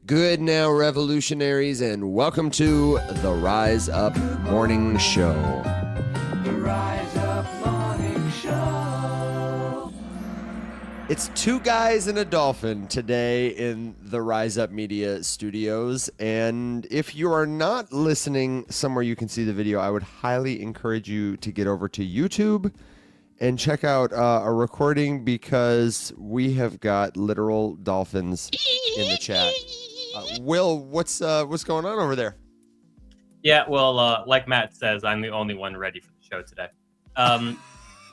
Good now, revolutionaries, and welcome to the Rise Up Morning Show. The Rise Up Morning Show. It's two guys and a dolphin today in the Rise Up Media studios, and if you are not listening somewhere you can see the video, I would highly encourage you to get over to YouTube and check out a recording because we have got literal dolphins in the chat. Will, what's going on over there? Yeah, well, like Matt says, I'm the only one ready for the show today.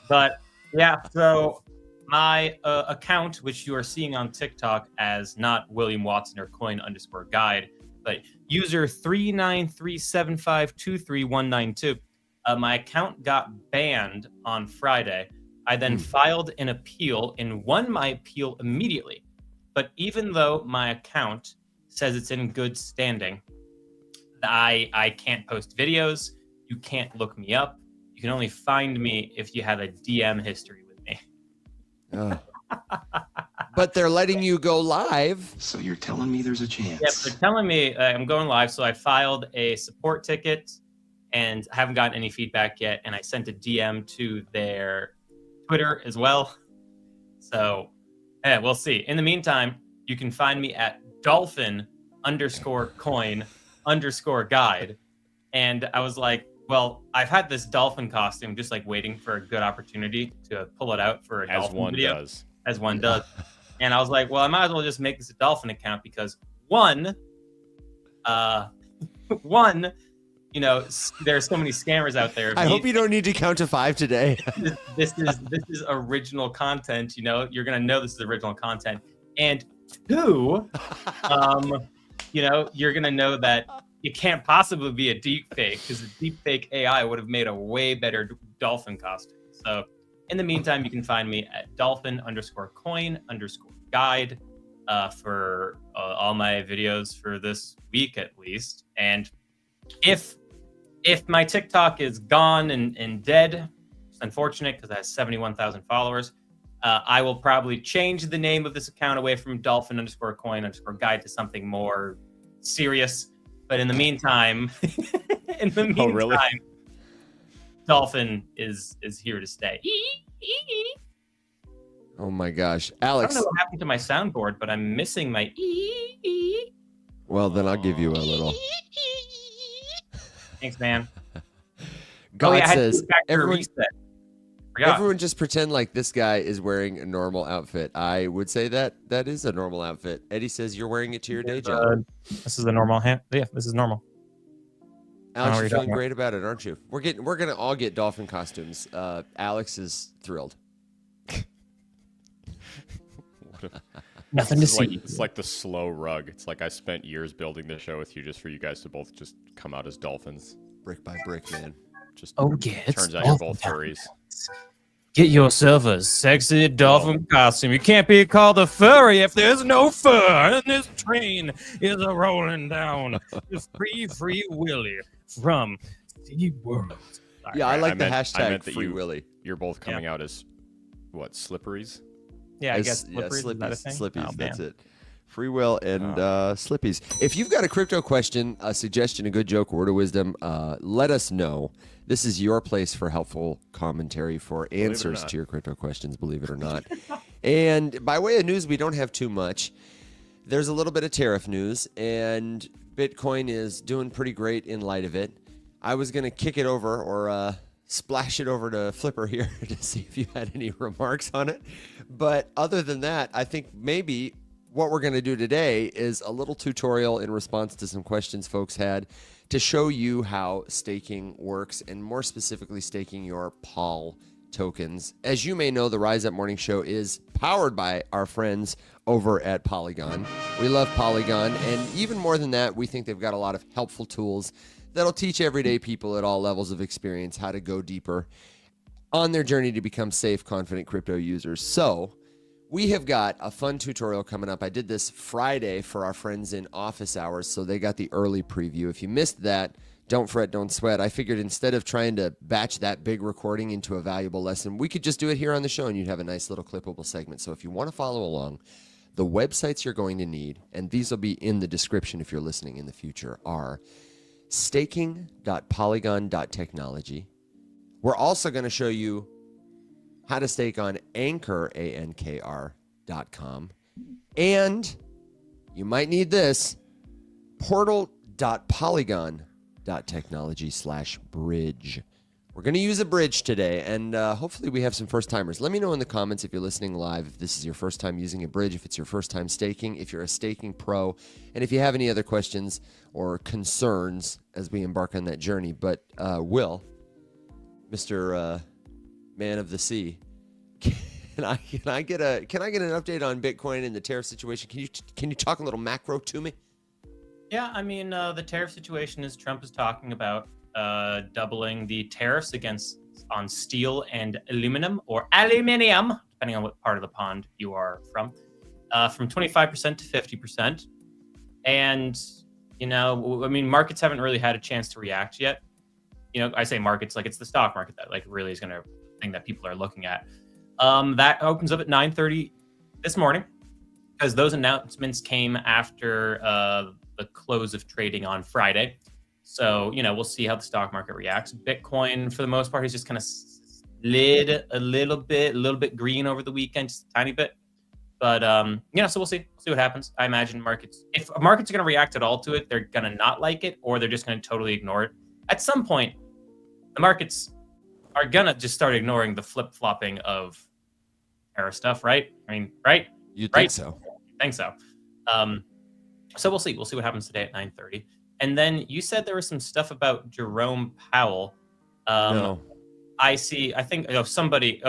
But yeah, so my account, which you are seeing on TikTok as not William Watson or coin_guide, but user 39375239192, my account got banned on Friday. I then filed an appeal and won my appeal immediately. But even though my account says it's in good standing, I can't post videos. You can't look me up. You can only find me if you have a DM history with me. But they're letting you go live. So you're telling me there's a chance? Yep, they're telling me I'm going live. So I filed a support ticket and I haven't gotten any feedback yet. And I sent a DM to their Twitter as well. So yeah, we'll see. In the meantime, you can find me at dolphin_coin_guide. And I was like, well, I've had this dolphin costume just like waiting for a good opportunity to pull it out for a dolphin video. As one does. And I was like, well, I might as well just make this a dolphin account because one, you know, there's so many scammers out there. I hope you don't need to count to 5 today. This is original content. You know, you're gonna know this is original content. And two, you know, you're gonna know that it can't possibly be a deep fake because a deep fake AI would have made a way better dolphin costume. So in the meantime, you can find me at dolphin_coin_guide for all my videos for this week at least. And if my TikTok is gone and dead, it's unfortunate because I have 71,000 followers. I will probably change the name of this account away from dolphin_coin_guide to something more serious. But in the meantime, Oh, really? Dolphin is here to stay. Oh my gosh, I Alex. don't know what happened to my soundboard, but I'm missing my. Well, then I'll give you a little. Thanks, man. God I had to says do factory reset. Forgot. everyone just pretend like this guy is wearing a normal outfit. I would say that is a normal outfit. Eddie says you're wearing it to your day job. This is a normal hand. Yeah, this is normal. Alex, you're you're feeling talking great about it, aren't you? We're gonna all get dolphin costumes. Alex is thrilled. Nothing to see. It's like the slow rug. It's like I spent years building this show with you just for you guys to both just come out as dolphins. Brick by brick, man. Just Oh, yeah. It's turns out you're dolphin both time. furries. Get yourself a sexy dolphin costume. You can't be called a furry if there's no fur. And this train is a rolling down the free Willy from SeaWorld. Yeah, I like the I hashtag meant that Free Willy. You're both coming out as what, slipperies? Yeah, I As- guess Slippery, is that a Slippies. thing? Slippies, Oh, that's man. it. Free will and Slippies. If you've got a crypto question, a suggestion, a good joke, word of wisdom, let us know. This is your place for helpful commentary for answers not. to your crypto questions, believe it or not. And by way of news, we don't have too much. There's a little bit of tariff news, and Bitcoin is doing pretty great in light of it. I was going to kick it over or splash it over to Flipper here to see if you had any remarks on it. But other than that, I think maybe what we're going to do today is a little tutorial in response to some questions folks had to show you how staking works, and more specifically staking your POL tokens. As you may know, the Rise Up Morning Show is powered by our friends over at Polygon. We love Polygon, and even more than that, we think they've got a lot of helpful tools that'll teach everyday people at all levels of experience how to go deeper on their journey to become safe, confident crypto users. So we have got a fun tutorial coming up. I did this Friday for our friends in office hours, so they got the early preview. If you missed that, don't fret, don't sweat. I figured instead of trying to batch that big recording into a valuable lesson, we could just do it here on the show and you'd have a nice little clippable segment. So if you want to follow along, The websites you're going to need, and these will be in the description if you're listening in the future, are staking.polygon.technology. We're also going to show you how to stake on Anchor, ANKR.com. And you might need this, portal.polygon.technology/bridge. We're going to use a bridge today, and hopefully we have some first-timers. Let me know in the comments if you're listening live, if this is your first time using a bridge, if it's your first time staking, if you're a staking pro, and if you have any other questions or concerns as we embark on that journey. But Will, Mr. Man of the Sea, can I get an update on Bitcoin and the tariff situation? Can you talk a little macro to me? Yeah, I mean, the tariff situation is Trump is talking about doubling the tariffs on steel and aluminum, or aluminium, depending on what part of the pond you are from 25% to 50%. And, I mean, markets haven't really had a chance to react yet. I say markets like it's the stock market that like really is going to thing that people are looking at. That opens up at 9:30 this morning because those announcements came after the close of trading on Friday. So, we'll see how the stock market reacts. Bitcoin, for the most part, has just kind of slid a little bit green over the weekend, just a tiny bit. But, so we'll see what happens. I imagine if markets are going to react at all to it, they're going to not like it, or they're just going to totally ignore it. At some point, the markets are going to just start ignoring the flip-flopping of tariff stuff, right? I mean, right? You'd think so. I think so. So we'll see. We'll see what happens today at 9:30. And then you said there was some stuff about Jerome Powell. No. I think somebody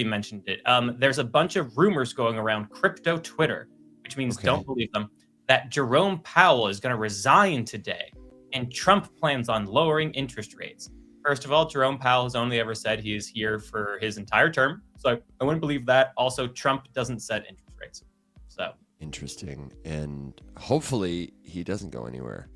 mentioned it. There's a bunch of rumors going around crypto Twitter, which means don't believe them, that Jerome Powell is going to resign today, and Trump plans on lowering interest rates. First of all, Jerome Powell has only ever said he is here for his entire term, so I wouldn't believe that. Also, Trump doesn't set interest rates. So interesting, and hopefully he doesn't go anywhere.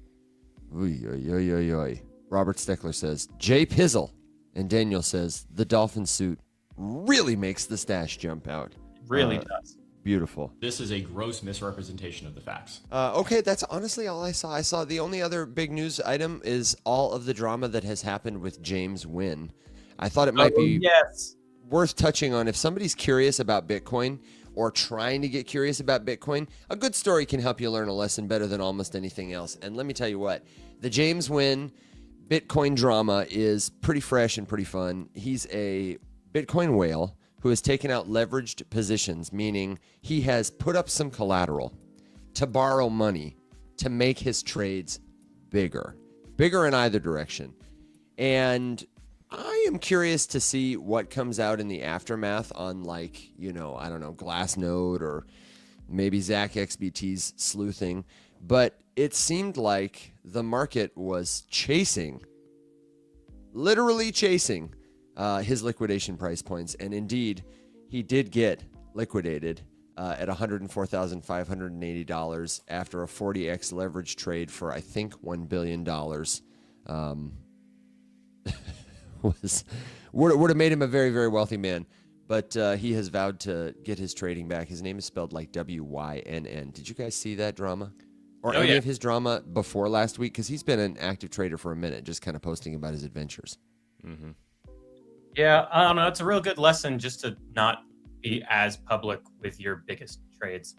Oy, oy, oy, oy, oy. Robert Steckler says, Jay Pizzle. And Daniel says, the dolphin suit really makes the stash jump out. It really does. Beautiful. This is a gross misrepresentation of the facts. Okay, that's honestly all I saw. I saw the only other big news item is all of the drama that has happened with James Wynn. I thought it might be worth touching on. If somebody's curious about Bitcoin or trying to get curious about Bitcoin, a good story can help you learn a lesson better than almost anything else. And let me tell you what, the James Wynn Bitcoin drama is pretty fresh and pretty fun. He's a Bitcoin whale who has taken out leveraged positions, meaning he has put up some collateral to borrow money to make his trades bigger in either direction. And I am curious to see what comes out in the aftermath on, like, I don't know, Glassnode or maybe Zach XBT's sleuthing. But it seemed like the market was literally chasing his liquidation price points. And indeed, he did get liquidated at $104,580 after a 40x leverage trade for, I think, $1 billion. Would have made him a very, very wealthy man. But he has vowed to get his trading back. His name is spelled like WYNN. Did you guys see that drama? Or any of his drama before last week? Because he's been an active trader for a minute, just kind of posting about his adventures. Mm-hmm. Yeah, I don't know. It's a real good lesson just to not be as public with your biggest trades.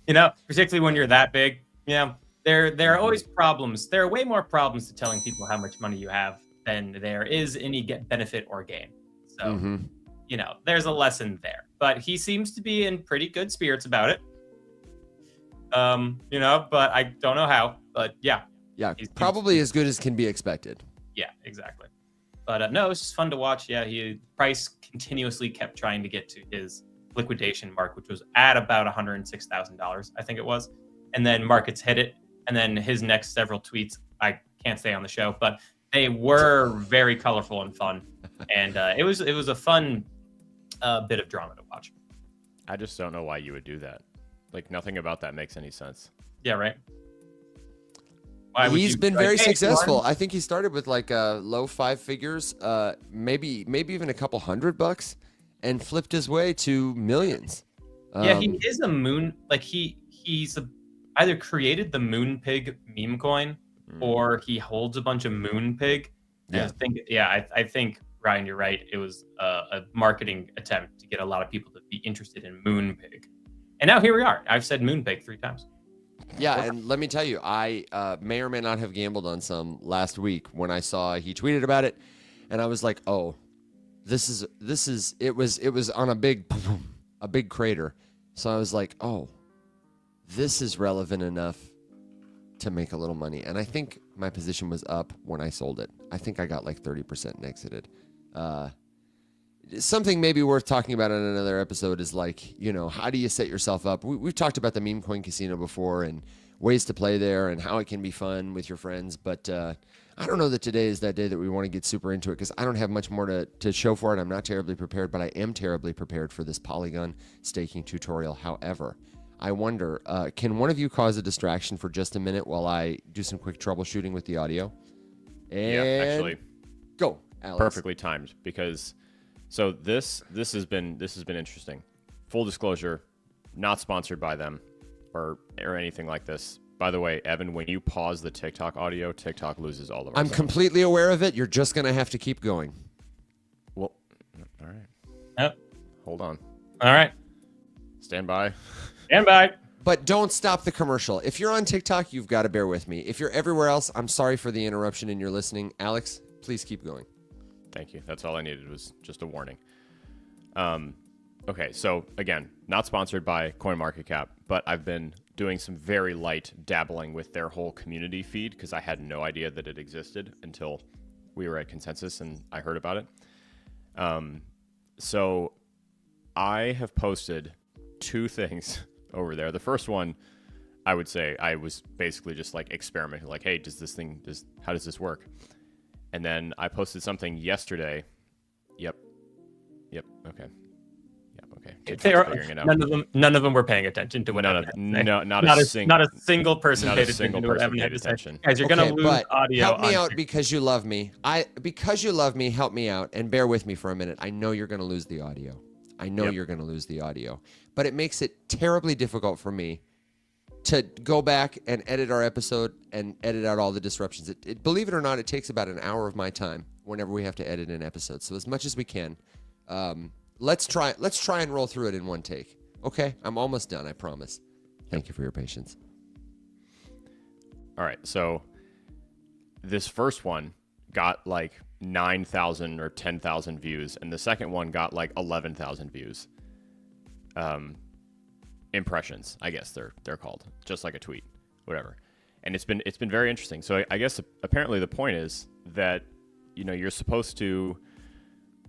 Particularly when you're that big. There are always problems. There are way more problems to telling people how much money you have than there is any benefit or gain. So, there's a lesson there. But he seems to be in pretty good spirits about it. But I don't know how. But yeah. Yeah, probably as good as can be expected. Yeah, exactly. But no, it was just fun to watch. Yeah, price continuously kept trying to get to his liquidation mark, which was at about $106,000, I think it was. And then markets hit it. And then his next several tweets, I can't say on the show, but they were very colorful and fun. And it was a fun bit of drama to watch. I just don't know why you would do that. Like, nothing about that makes any sense. Yeah, right. He's been very successful. I think he started with like low five figures, maybe even a couple $100, and flipped his way to millions. Yeah, he is a moon. Like either created the moon pig meme coin, or he holds a bunch of moon pig. Yeah. I think Ryan, you're right. It was a marketing attempt to get a lot of people to be interested in moon pig, and now here we are. I've said moon pig 3 times. Yeah, and let me tell you, I may or may not have gambled on some last week when I saw he tweeted about it, and I was like, oh, it was on a big crater, so I was like, oh, this is relevant enough to make a little money, and I think my position was up when I sold it. I think I got like 30% and exited. Something maybe worth talking about in another episode is like, you know, how do you set yourself up? We've talked about the meme coin casino before and ways to play there and how it can be fun with your friends. But I don't know that today is that day that we want to get super into it because I don't have much more to show for it. I'm not terribly prepared, but I am terribly prepared for this Polygon staking tutorial. However, I wonder, can one of you cause a distraction for just a minute while I do some quick troubleshooting with the audio? And Yeah, actually, go, Alex. perfectly timed because so this has been interesting. Full disclosure, not sponsored by them or anything like this. By the way, Evan, when you pause the TikTok audio, TikTok loses all of our I'm sound. completely aware of it. You're just going to have to keep going. Well, all right. Yep. Hold on. All right. Stand by. Stand by. But don't stop the commercial. If you're on TikTok, you've got to bear with me. If you're everywhere else, I'm sorry for the interruption and you're listening. Alex, please keep going. Thank you. That's all I needed was just a warning. Okay, so again, not sponsored by CoinMarketCap, but I've been doing some very light dabbling with their whole community feed because I had no idea that it existed until we were at Consensus and I heard about it. So I have posted 2 things over there. The first one, I would say I was basically just like experimenting, like, hey, how does this work? And then I posted something yesterday. Yep. Okay. TikTok's figuring it out. None of them were paying attention to what Evan had to say. Not a single person paid attention to what Evan had to say. Guys, you're gonna lose but audio. help me out because you love me. Because you love me, help me out and bear with me for a minute. I know you're going to lose the audio. You're going to lose the audio. But it makes it terribly difficult for me to go back and edit our episode and edit out all the disruptions. Believe it or not, it takes about an hour of my time whenever we have to edit an episode. So as much as we can, let's try and roll through it in one take. Okay, I'm almost done, I promise. Thank you for your patience. All right, so this first one got like 9,000 or 10,000 views, and the second one got like 11,000 views. Impressions, I guess they're called, just like a tweet, whatever. And it's been very interesting. So I guess apparently the point is that, you know, you're supposed to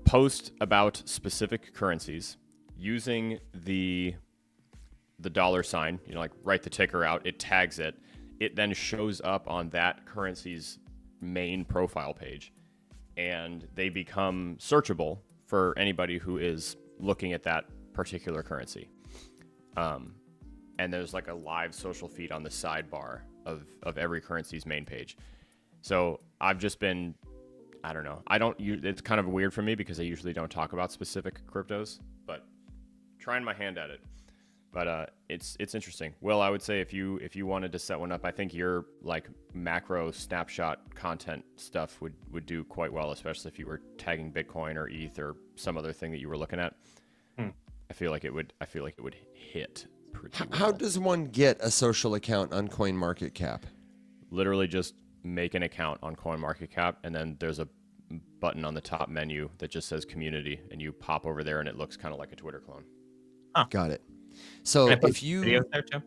post about specific currencies using the $, you know, like write the ticker out, it tags it, it then shows up on that currency's main profile page, and they become searchable for anybody who is looking at that particular currency. And there's like a live social feed on the sidebar of every currency's main page. So I've just been, I don't know. It's kind of weird for me because I usually don't talk about specific cryptos, but trying my hand at it. But it's interesting. Will, I would say if you wanted to set one up, I think your like macro snapshot content stuff would do quite well, especially if you were tagging Bitcoin or ETH or some other thing that you were looking at. I feel like it would hit pretty well. How does one get a social account on CoinMarketCap? Literally just make an account on CoinMarketCap, and then there's a button on the top menu that just says community, and you pop over there and it looks kind of like a Twitter clone. Got it. So Can I put if you videos there too?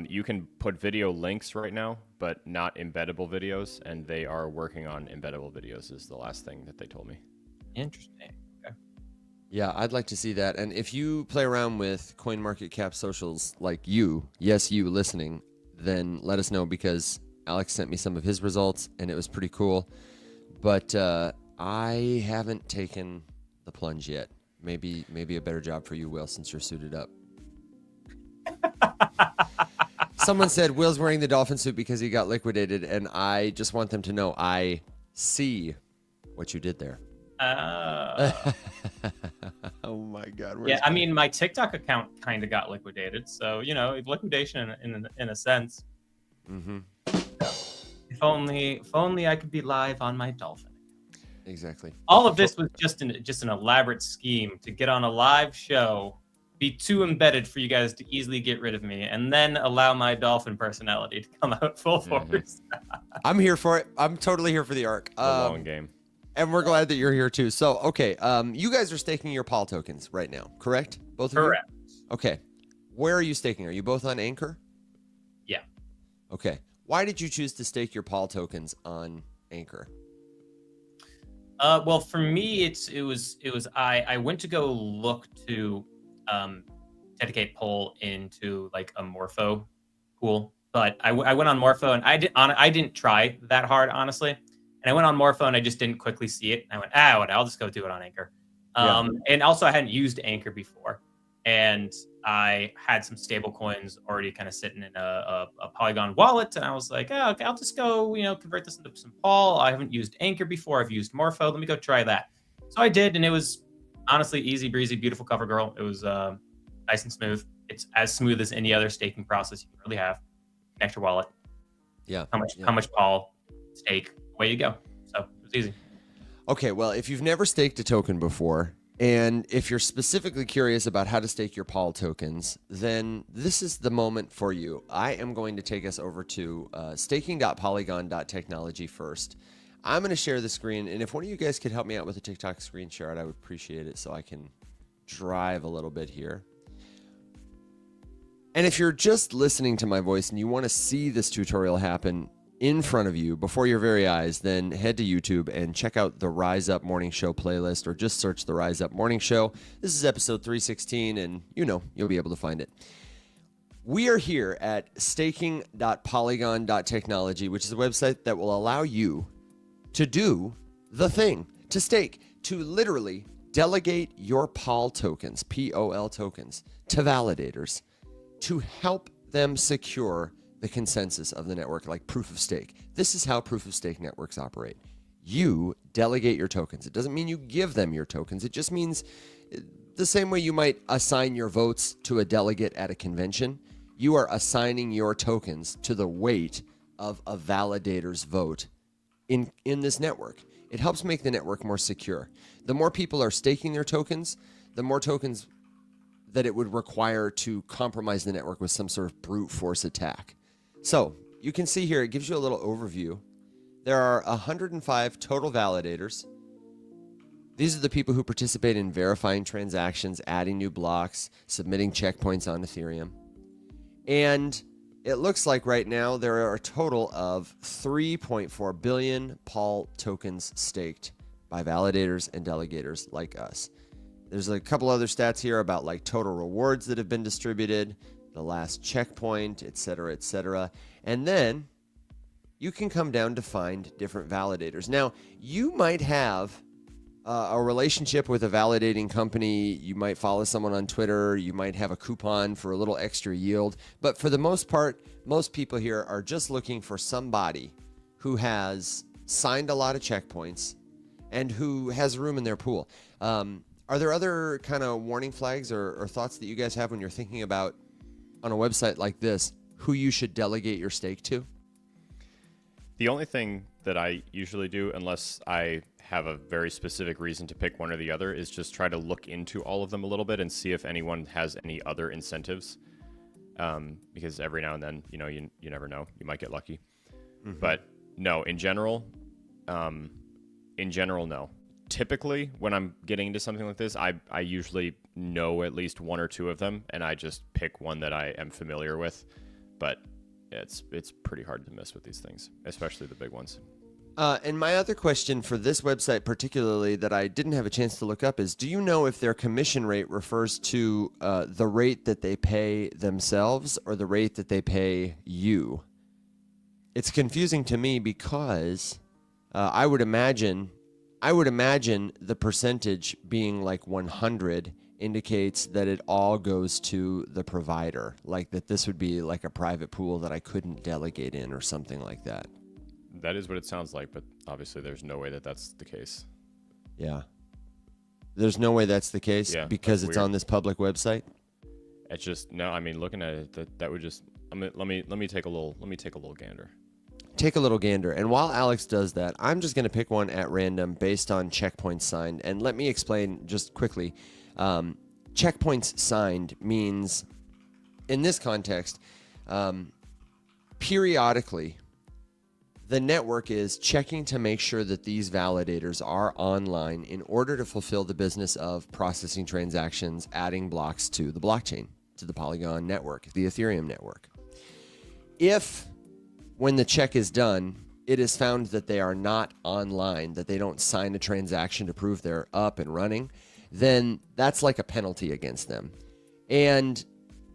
You can put video links right now, but not embeddable videos, and they are working on embeddable videos is the last thing that they told me. Interesting. Okay. Yeah, I'd like to see that. And if you play around with CoinMarketCap socials like you listening, then let us know because Alex sent me some of his results and it was pretty cool. But I haven't taken the plunge yet. Maybe a better job for you, Will, since you're suited up. Someone said Will's wearing the dolphin suit because he got liquidated, and I just want them to know I see what you did there. Oh my God. Yeah, I mean, my TikTok account kind of got liquidated, so you know, liquidation in a sense. Mm-hmm. If only I could be live on my dolphin. Exactly. All of this was just an elaborate scheme to get on a live show, be too embedded for you guys to easily get rid of me, and then allow my dolphin personality to come out full force. I'm here for it. I'm totally here for the arc. The long game. And we're glad that you're here too. So, okay, you guys are staking your POL tokens right now, correct? Both of Correct. you? Okay. Where are you staking? Are you both on Anchor? Yeah. Okay. Why did you choose to stake your POL tokens on Anchor? Well, for me, I went to go look to dedicate POL into like a Morpho pool, but I went on Morpho and I didn't try that hard, honestly. And I went on Morpho and I just didn't quickly see it. And I went, I'll just go do it on Anchor. And also I hadn't used Anchor before, and I had some stable coins already kind of sitting in a Polygon wallet, and I was like, okay, I'll just go, convert this into some POL. I haven't used Anchor before. I've used Morpho. Let me go try that. So I did, and it was honestly easy breezy, beautiful cover girl. It was nice and smooth. It's as smooth as any other staking process you can really have. Connect your wallet. Yeah. How much POL stake? Away you go. So it was easy. Okay, well, if you've never staked a token before, and if you're specifically curious about how to stake your POL tokens, then this is the moment for you. I am going to take us over to staking.polygon.technology first. I'm going to share the screen, and if one of you guys could help me out with a TikTok screen share, I would appreciate it so I can drive a little bit here. And if you're just listening to my voice and you want to see this tutorial happen in front of you before your very eyes, then head to YouTube and check out the Rise Up Morning Show playlist, or just search the Rise Up Morning Show. This is episode 316, and you'll be able to find it. We are here at staking.polygon.technology, which is a website that will allow you to do the thing, to stake, to literally delegate your POL tokens, POL tokens, to validators, to help them secure the consensus of the network, like proof of stake. This is how proof of stake networks operate. You delegate your tokens. It doesn't mean you give them your tokens. It just means the same way you might assign your votes to a delegate at a convention, you are assigning your tokens to the weight of a validator's vote in this network. It helps make the network more secure. The more people are staking their tokens, the more tokens that it would require to compromise the network with some sort of brute force attack. So you can see here, it gives you a little overview. There are 105 total validators. These are the people who participate in verifying transactions, adding new blocks, submitting checkpoints on Ethereum. And it looks like right now there are a total of 3.4 billion POL tokens staked by validators and delegators like us. There's a couple other stats here about like total rewards that have been distributed, the last checkpoint, etc., etc. And then you can come down to find different validators. Now, you might have a relationship with a validating company. You might follow someone on Twitter. You might have a coupon for a little extra yield. But for the most part, most people here are just looking for somebody who has signed a lot of checkpoints and who has room in their pool. Are there other kind of warning flags or thoughts that you guys have when you're thinking about, on a website like this, who you should delegate your stake to? The only thing that I usually do, unless I have a very specific reason to pick one or the other, is just try to look into all of them a little bit and see if anyone has any other incentives. Because every now and then, you never know. You might get lucky. Mm-hmm. But no, in general, no. Typically, when I'm getting into something like this, I usually know at least one or two of them, and I just pick one that I am familiar with. But it's pretty hard to miss with these things, especially the big ones. And my other question for this website particularly that I didn't have a chance to look up is, do you know if their commission rate refers to the rate that they pay themselves or the rate that they pay you? It's confusing to me because I would imagine the percentage being like 100 indicates that it all goes to the provider, like that this would be like a private pool that I couldn't delegate in or something like that. That is what it sounds like, but obviously there's no way that that's the case. Yeah. There's no way that's the case Yeah, because that's it's weird. on this public website. It's just no. I mean, looking at it, that would just. Let me take a little gander. Take a little gander. And while Alex does that, I'm just going to pick one at random based on checkpoints signed. And let me explain just quickly. Checkpoints signed means, in this context, periodically, the network is checking to make sure that these validators are online in order to fulfill the business of processing transactions, adding blocks to the blockchain, to the Polygon network, the Ethereum network. If, when the check is done, it is found that they are not online, that they don't sign a transaction to prove they're up and running, then that's like a penalty against them. And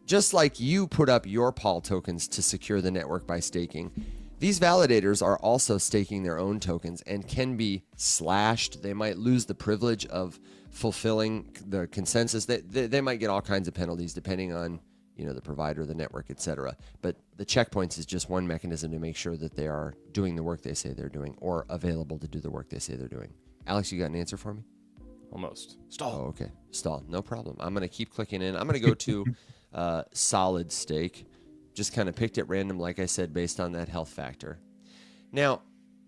just like you put up your POL tokens to secure the network by staking, these validators are also staking their own tokens and can be slashed. They might lose the privilege of fulfilling the consensus. They might get all kinds of penalties depending on, you know, the provider, the network, etc. But the checkpoints is just one mechanism to make sure that they are doing the work they say they're doing or available to do the work they say they're doing. Alex, you got an answer for me? Almost. Oh, okay. Stall. No problem. I'm going to keep clicking in. I'm going to go to solid stake. Just kind of picked at random, like I said, based on that health factor. Now,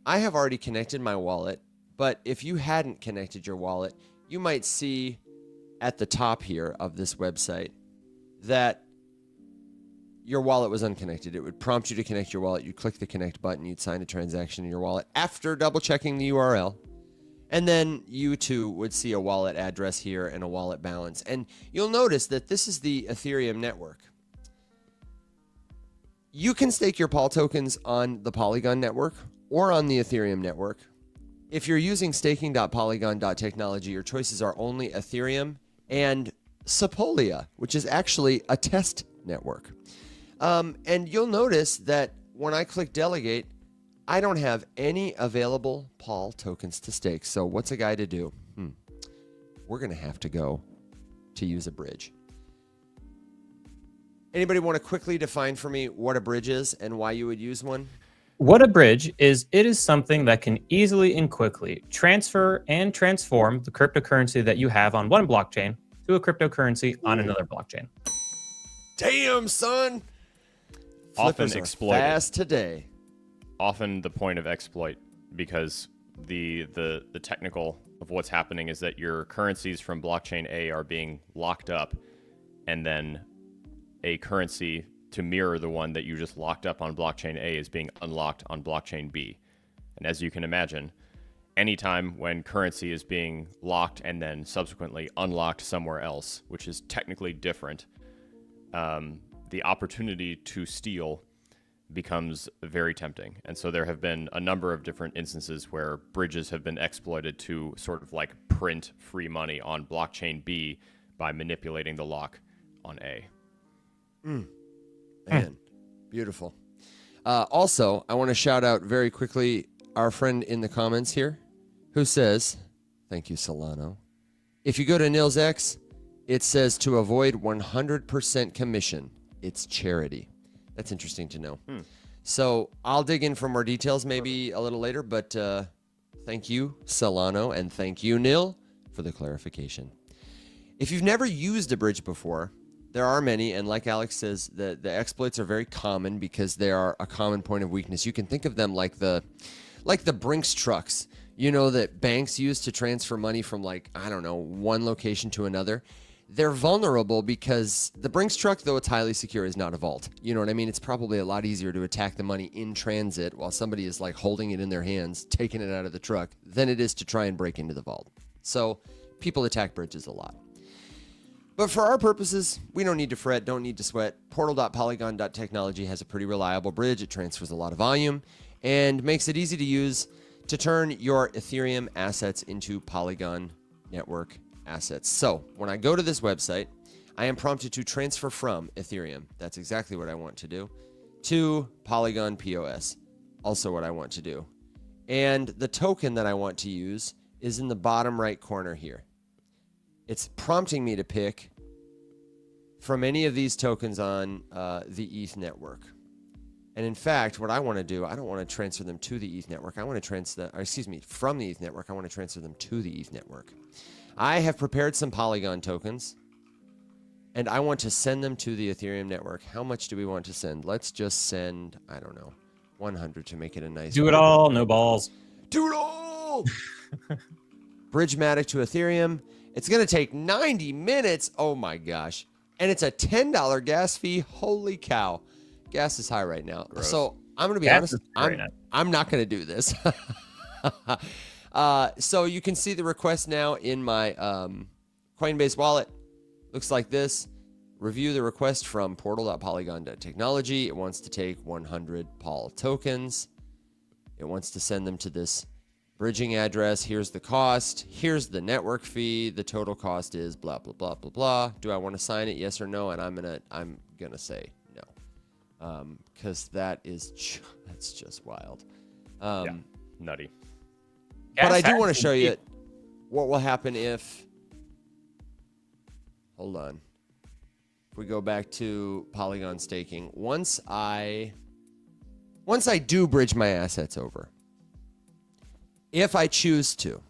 I have already connected my wallet, but if you hadn't connected your wallet, you might see at the top here of this website that your wallet was unconnected. It would prompt you to connect your wallet. You'd click the connect button. You'd sign a transaction in your wallet after double checking the URL. And then you too would see a wallet address here and a wallet balance. And you'll notice that this is the Ethereum network. You can stake your POL tokens on the Polygon network or on the Ethereum network. If you're using staking.polygon.technology, your choices are only Ethereum and Sepolia, which is actually a test network. And you'll notice that when I click delegate, I don't have any available POL tokens to stake. So what's a guy to do? We're going to have to go to use a bridge. Anybody want to quickly define for me what a bridge is and why you would use one? What a bridge is, it is something that can easily and quickly transfer and transform the cryptocurrency that you have on one blockchain to a cryptocurrency on another blockchain. Damn, son. Often Flippers are exploited. fast today. Often the point of exploit, because the technical of what's happening is that your currencies from blockchain A are being locked up, and then a currency to mirror the one that you just locked up on blockchain A is being unlocked on blockchain B. And as you can imagine, anytime when currency is being locked and then subsequently unlocked somewhere else, which is technically different, the opportunity to steal becomes very tempting. And so there have been a number of different instances where bridges have been exploited to sort of like print free money on blockchain B by manipulating the lock on A. Man, beautiful. Also, I want to shout out very quickly our friend in the comments here who says, thank you, Solano. If you go to Nill's X, it says to avoid 100% commission, it's charity. That's interesting to know. So I'll dig in for more details maybe a little later, but thank you, Solano, and thank you, Nill, for the clarification. If you've never used a bridge before, there are many, and like Alex says, the exploits are very common because they are a common point of weakness. You can think of them like the Brinks trucks, you know, that banks use to transfer money from, like, I don't know, one location to another. They're vulnerable because the Brinks truck, though it's highly secure, is not a vault. You know what I mean? It's probably a lot easier to attack the money in transit while somebody is like holding it in their hands, taking it out of the truck, than it is to try and break into the vault. So people attack bridges a lot. But for our purposes, we don't need to fret, don't need to sweat. Portal.polygon.technology has a pretty reliable bridge. It transfers a lot of volume and makes it easy to use to turn your Ethereum assets into Polygon network assets. So when I go to this website, I am prompted to transfer from Ethereum. That's exactly what I want to do. To Polygon POS. Also what I want to do. And the token that I want to use is in the bottom right corner here. It's prompting me to pick from any of these tokens on the ETH network. And in fact, what I want to do, I don't want to transfer them to the ETH network. I want to from the ETH network, I want to transfer them to the ETH network. I have prepared some Polygon tokens, and I want to send them to the Ethereum network. How much do we want to send? Let's just send, I don't know, 100 to make it a nice. Do it all, no balls. Do it all! Bridgematic to Ethereum. It's going to take 90 minutes. Oh my gosh. And it's a $10 gas fee. Holy cow. Gas is high right now. Gross. So I'm going to be Gas honest. is great now. I'm not going to do this. So you can see the request now in my Coinbase wallet. Looks like this. Review the request from portal.polygon.technology. It wants to take 100 POL tokens. It wants to send them to this bridging address. Here's the cost. Here's the network fee. The total cost is blah, blah, blah, blah, blah. Do I want to sign it? Yes or no? And I'm gonna say no. Because that's just wild. Yeah, nutty. But I do want to show you what will happen if, hold on. If we go back to Polygon staking, once I do bridge my assets over, if I choose to,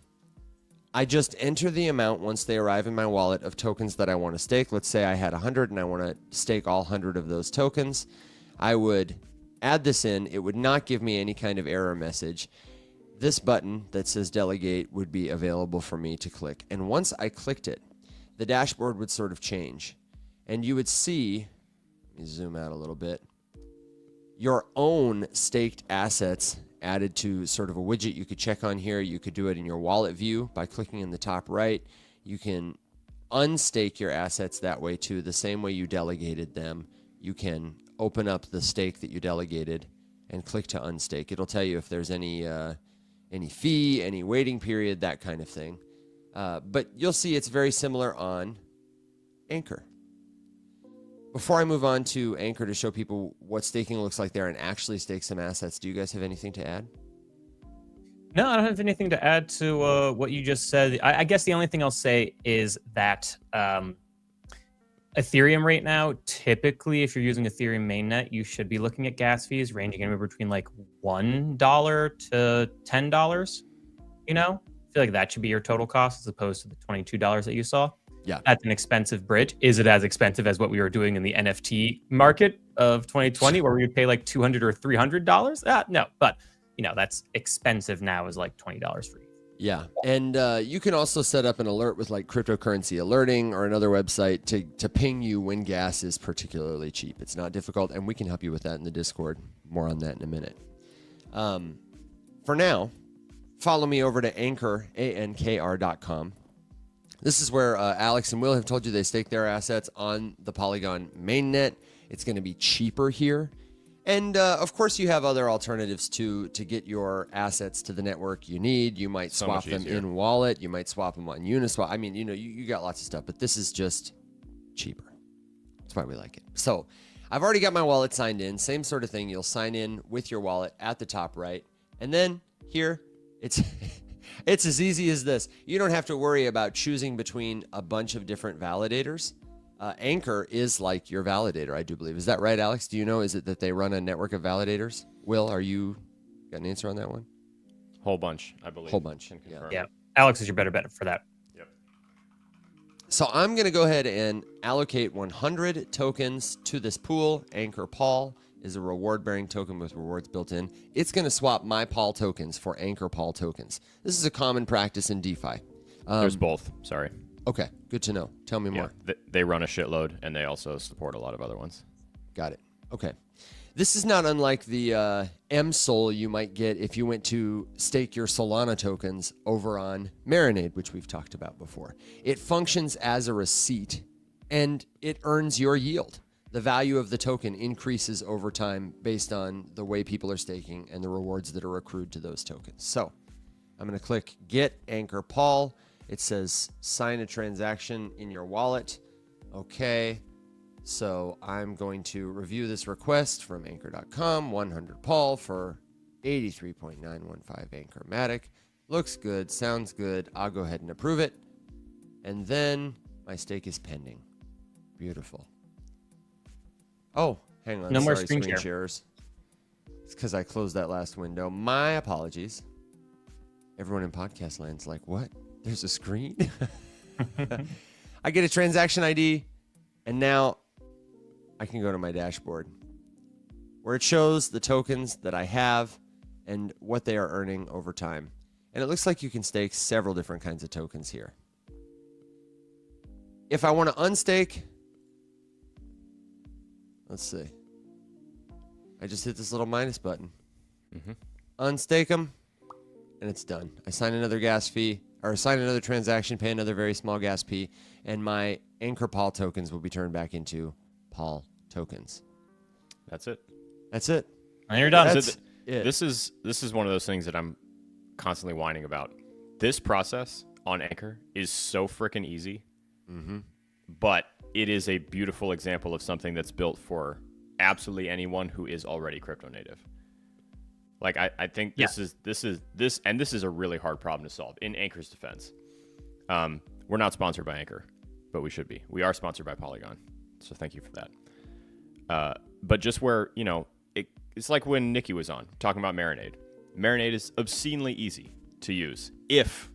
I just enter the amount once they arrive in my wallet of tokens that I want to stake. Let's say I had 100 and I want to stake all 100 of those tokens. I would add this in. It would not give me any kind of error message. This button that says delegate would be available for me to click. And once I clicked it, the dashboard would sort of change. And you would see, let me zoom out a little bit, your own staked assets added to sort of a widget you could check on here. You could do it in your wallet view by clicking in the top right. You can unstake your assets that way too, the same way you delegated them. You can open up the stake that you delegated and click to unstake. It'll tell you if there's any fee, any waiting period, that kind of thing. But you'll see it's very similar on Anchor. Before I move on to Anchor to show people what staking looks like there and actually stake some assets, do you guys have anything to add? No, I don't have anything to add to what you just said. I guess the only thing I'll say is that Ethereum right now, typically, if you're using Ethereum mainnet, you should be looking at gas fees ranging anywhere between like $1 to $10. You know, I feel like that should be your total cost as opposed to the $22 that you saw. Yeah. That's an expensive bridge. Is it as expensive as what we were doing in the NFT market of 2020 where we would pay like $200 or $300? No, but you know, that's expensive now is like $20 for each. Yeah. And you can also set up an alert with like cryptocurrency alerting or another website to ping you when gas is particularly cheap. It's not difficult, and we can help you with that in the Discord. More on that in a minute. For now, follow me over to Anchor, ANKR.com. This is where Alex and Will have told you they stake their assets on the Polygon mainnet. It's going to be cheaper here. And of course, you have other alternatives to get your assets to the network you need. You might So swap much them easier. in wallet. You might swap them on Uniswap. I mean, you know, you got lots of stuff, but this is just cheaper. That's why we like it. So I've already got my wallet signed in. Same sort of thing. You'll sign in with your wallet at the top right. And then here, it's it's as easy as this. You don't have to worry about choosing between a bunch of different validators. Anchor is like your validator, I do believe. Is that right, Alex? Do you know? Is it that they run a network of validators? Will, are you got an answer on that one? Whole bunch, I believe. Whole bunch. Can Yeah. confirm. Yeah. Alex is your better bet for that. Yep. So I'm going to go ahead and allocate 100 tokens to this pool. Anchor POL is a reward-bearing token with rewards built in. It's going to swap my POL tokens for Anchor POL tokens. This is a common practice in DeFi. There's both. Sorry. Okay, good to know. Tell me more. They run a shitload, and they also support a lot of other ones. Got it. Okay. This is not unlike the MSOL you might get if you went to stake your Solana tokens over on Marinade, which we've talked about before. It functions as a receipt, and it earns your yield. The value of the token increases over time based on the way people are staking and the rewards that are accrued to those tokens. So I'm going to click Get Anchor POL. It says sign a transaction in your wallet. Okay. So I'm going to review this request from anchor.com, 100 POL for 83.915 Anchor Matic. Looks good, sounds good. I'll go ahead and approve it. And then my stake is pending. Beautiful. Oh, hang on. No more Sorry, screen share. sharers. It's because I closed that last window. My apologies. Everyone in podcast land's like, what? There's a screen? I get a transaction ID, and now I can go to my dashboard where it shows the tokens that I have and what they are earning over time. And it looks like you can stake several different kinds of tokens here. If I want to unstake, let's see. I just hit this little minus button. Unstake them, and it's done. I sign another gas fee, or sign another transaction, pay another very small gas fee, and my Anchor POL tokens will be turned back into POL tokens. That's it. That's it. And you're done. That's it. This is one of those things that I'm constantly whining about. This process on Anchor is so freaking easy, but it is a beautiful example of something that's built for absolutely anyone who is already crypto native. Like I think this is a really hard problem to solve. In Anchor's defense, we're not sponsored by Anchor, but we should be. We are sponsored by Polygon, so thank you for that. But just where, you know, it's like when Nikki was on talking about Marinade. Marinade is obscenely easy to use if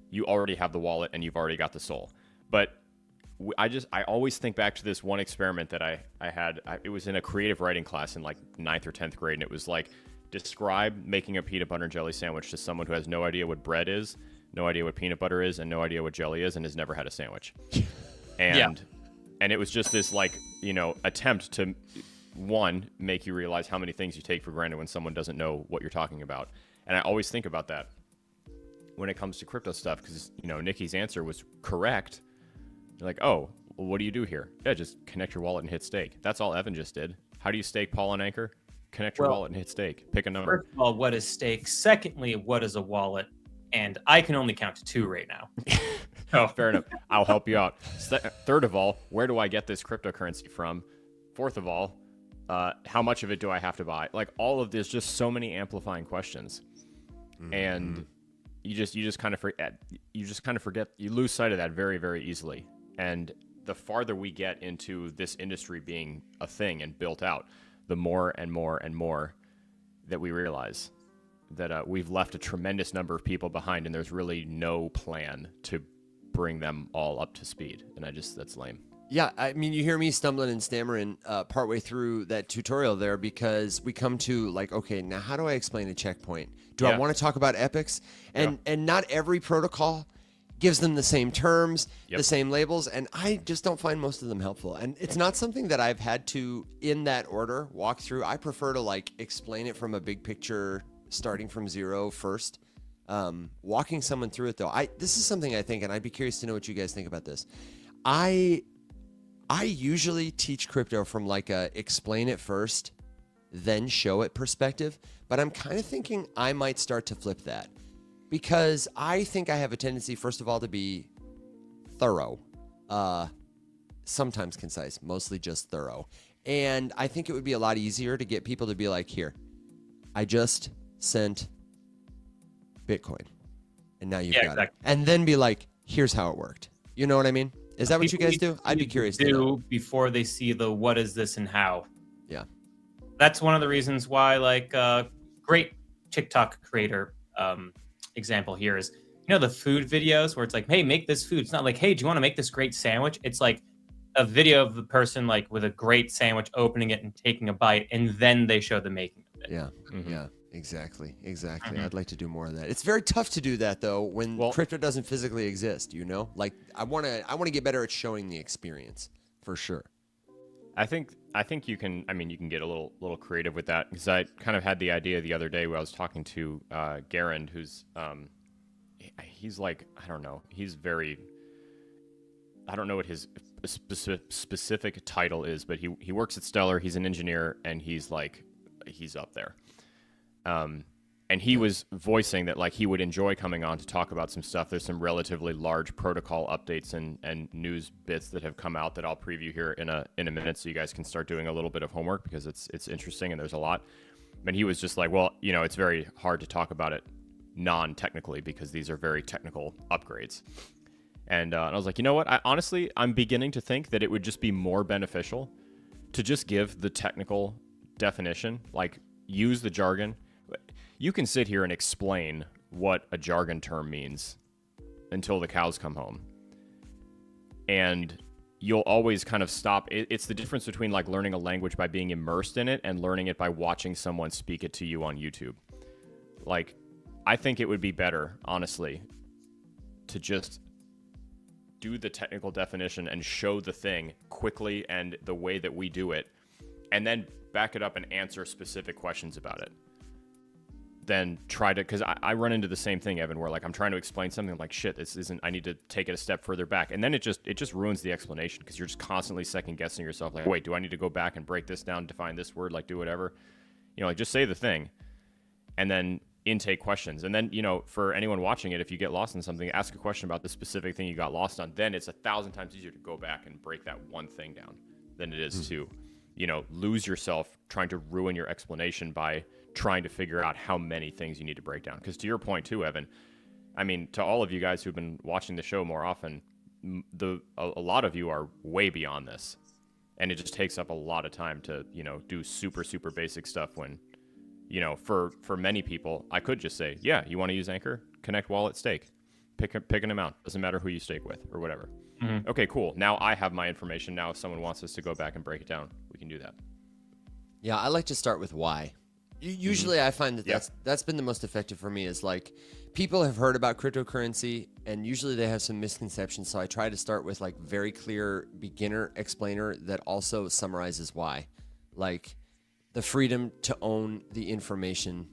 you already have the wallet and you've already got the soul. But I always think back to this one experiment that I had. It was in a creative writing class in like 9th or 10th grade, and it was like, describe making a peanut butter and jelly sandwich to someone who has no idea what bread is, no idea what peanut butter is, and no idea what jelly is, and has never had a sandwich. And it was just this, like, you know, attempt to, one, make you realize how many things you take for granted when someone doesn't know what you're talking about. And I always think about that when it comes to crypto stuff, because, you know, Nikki's answer was correct. You're like, oh, well, what do you do here? Yeah, just connect your wallet and hit stake. That's all Evan just did. How do you stake POL on Anchor? Connect your wallet and hit stake. Pick a number. First of all, what is stake? Secondly, what is a wallet? And I can only count to 2 right now. Oh, fair enough. I'll help you out. Third of all, where do I get this cryptocurrency from? Fourth of all, how much of it do I have to buy? Like, all of this, just so many amplifying questions, and you just kind of forget. You lose sight of that very, very easily. And the farther we get into this industry being a thing and built out, the more and more and more that we realize that we've left a tremendous number of people behind, and there's really no plan to bring them all up to speed. And that's lame. Yeah, I mean, you hear me stumbling and stammering partway through that tutorial there, because we come to like, okay, now how do I explain a checkpoint? Do I want to talk about epics? And not every protocol gives them the same terms, the same labels, and I just don't find most of them helpful. And it's not something that I've had to, in that order, walk through. I prefer to like explain it from a big picture, starting from zero first. Walking someone through it though, this is something I think, and I'd be curious to know what you guys think about this. I usually teach crypto from like a explain it first, then show it perspective, but I'm kind of thinking I might start to flip that, because I think I have a tendency, first of all, to be thorough, sometimes concise, mostly just thorough. And I think it would be a lot easier to get people to be like, here, I just sent Bitcoin, and now you've got it. And then be like, here's how it worked. You know what I mean? Is that what you guys do? I'd be curious to know. Before they see the what is this and how. Yeah. That's one of the reasons why, like, great TikTok creator example here is, you know, the food videos where it's like, hey, make this food. It's not like, hey, do you want to make this great sandwich? It's like a video of the person like with a great sandwich, opening it and taking a bite, and then they show the making of it. Yeah. Yeah. Exactly. I'd like to do more of that. It's very tough to do that though when crypto doesn't physically exist, you know? Like I want to get better at showing the experience, for sure. I think you can get a little creative with that, because I kind of had the idea the other day where I was talking to Garand, who's he's like, I don't know what his specific title is, but he works at Stellar. He's an engineer, and he's up there. And he was voicing that like he would enjoy coming on to talk about some stuff. There's some relatively large protocol updates and news bits that have come out that I'll preview here in a minute, so you guys can start doing a little bit of homework, because it's interesting and there's a lot. And he was just like, well, you know, it's very hard to talk about it non-technically because these are very technical upgrades. And I was like, you know what? I'm beginning to think that it would just be more beneficial to just give the technical definition, like use the jargon. You can sit here and explain what a jargon term means until the cows come home. And you'll always kind of stop. It's the difference between like learning a language by being immersed in it and learning it by watching someone speak it to you on YouTube. Like, I think it would be better, honestly, to just do the technical definition and show the thing quickly and the way that we do it, and then back it up and answer specific questions about it. Then try to, because I run into the same thing, Evan, where like I'm trying to explain something, I'm like, shit, this isn't, I need to take it a step further back. And then it just ruins the explanation, because you're just constantly second guessing yourself. Like, wait, do I need to go back and break this down, define this word, like do whatever? You know, like just say the thing and then intake questions. And then, you know, for anyone watching it, if you get lost in something, ask a question about the specific thing you got lost on. Then it's 1,000 times easier to go back and break that one thing down than it is to, you know, lose yourself trying to ruin your explanation by trying to figure out how many things you need to break down. Because to your point too, Evan, I mean, to all of you guys who've been watching the show more often, a lot of you are way beyond this, and it just takes up a lot of time to, you know, do super basic stuff. When, you know, for many people, I could just say, yeah, you want to use Anchor, connect wallet, stake, pick an amount, doesn't matter who you stake with or whatever. Okay, cool. Now I have my information. Now if someone wants us to go back and break it down, we can do that. Yeah, I like to start with why. Usually I find that that's been the most effective for me, is like people have heard about cryptocurrency and usually they have some misconceptions. So I try to start with like very clear beginner explainer that also summarizes why. Like the freedom to own the information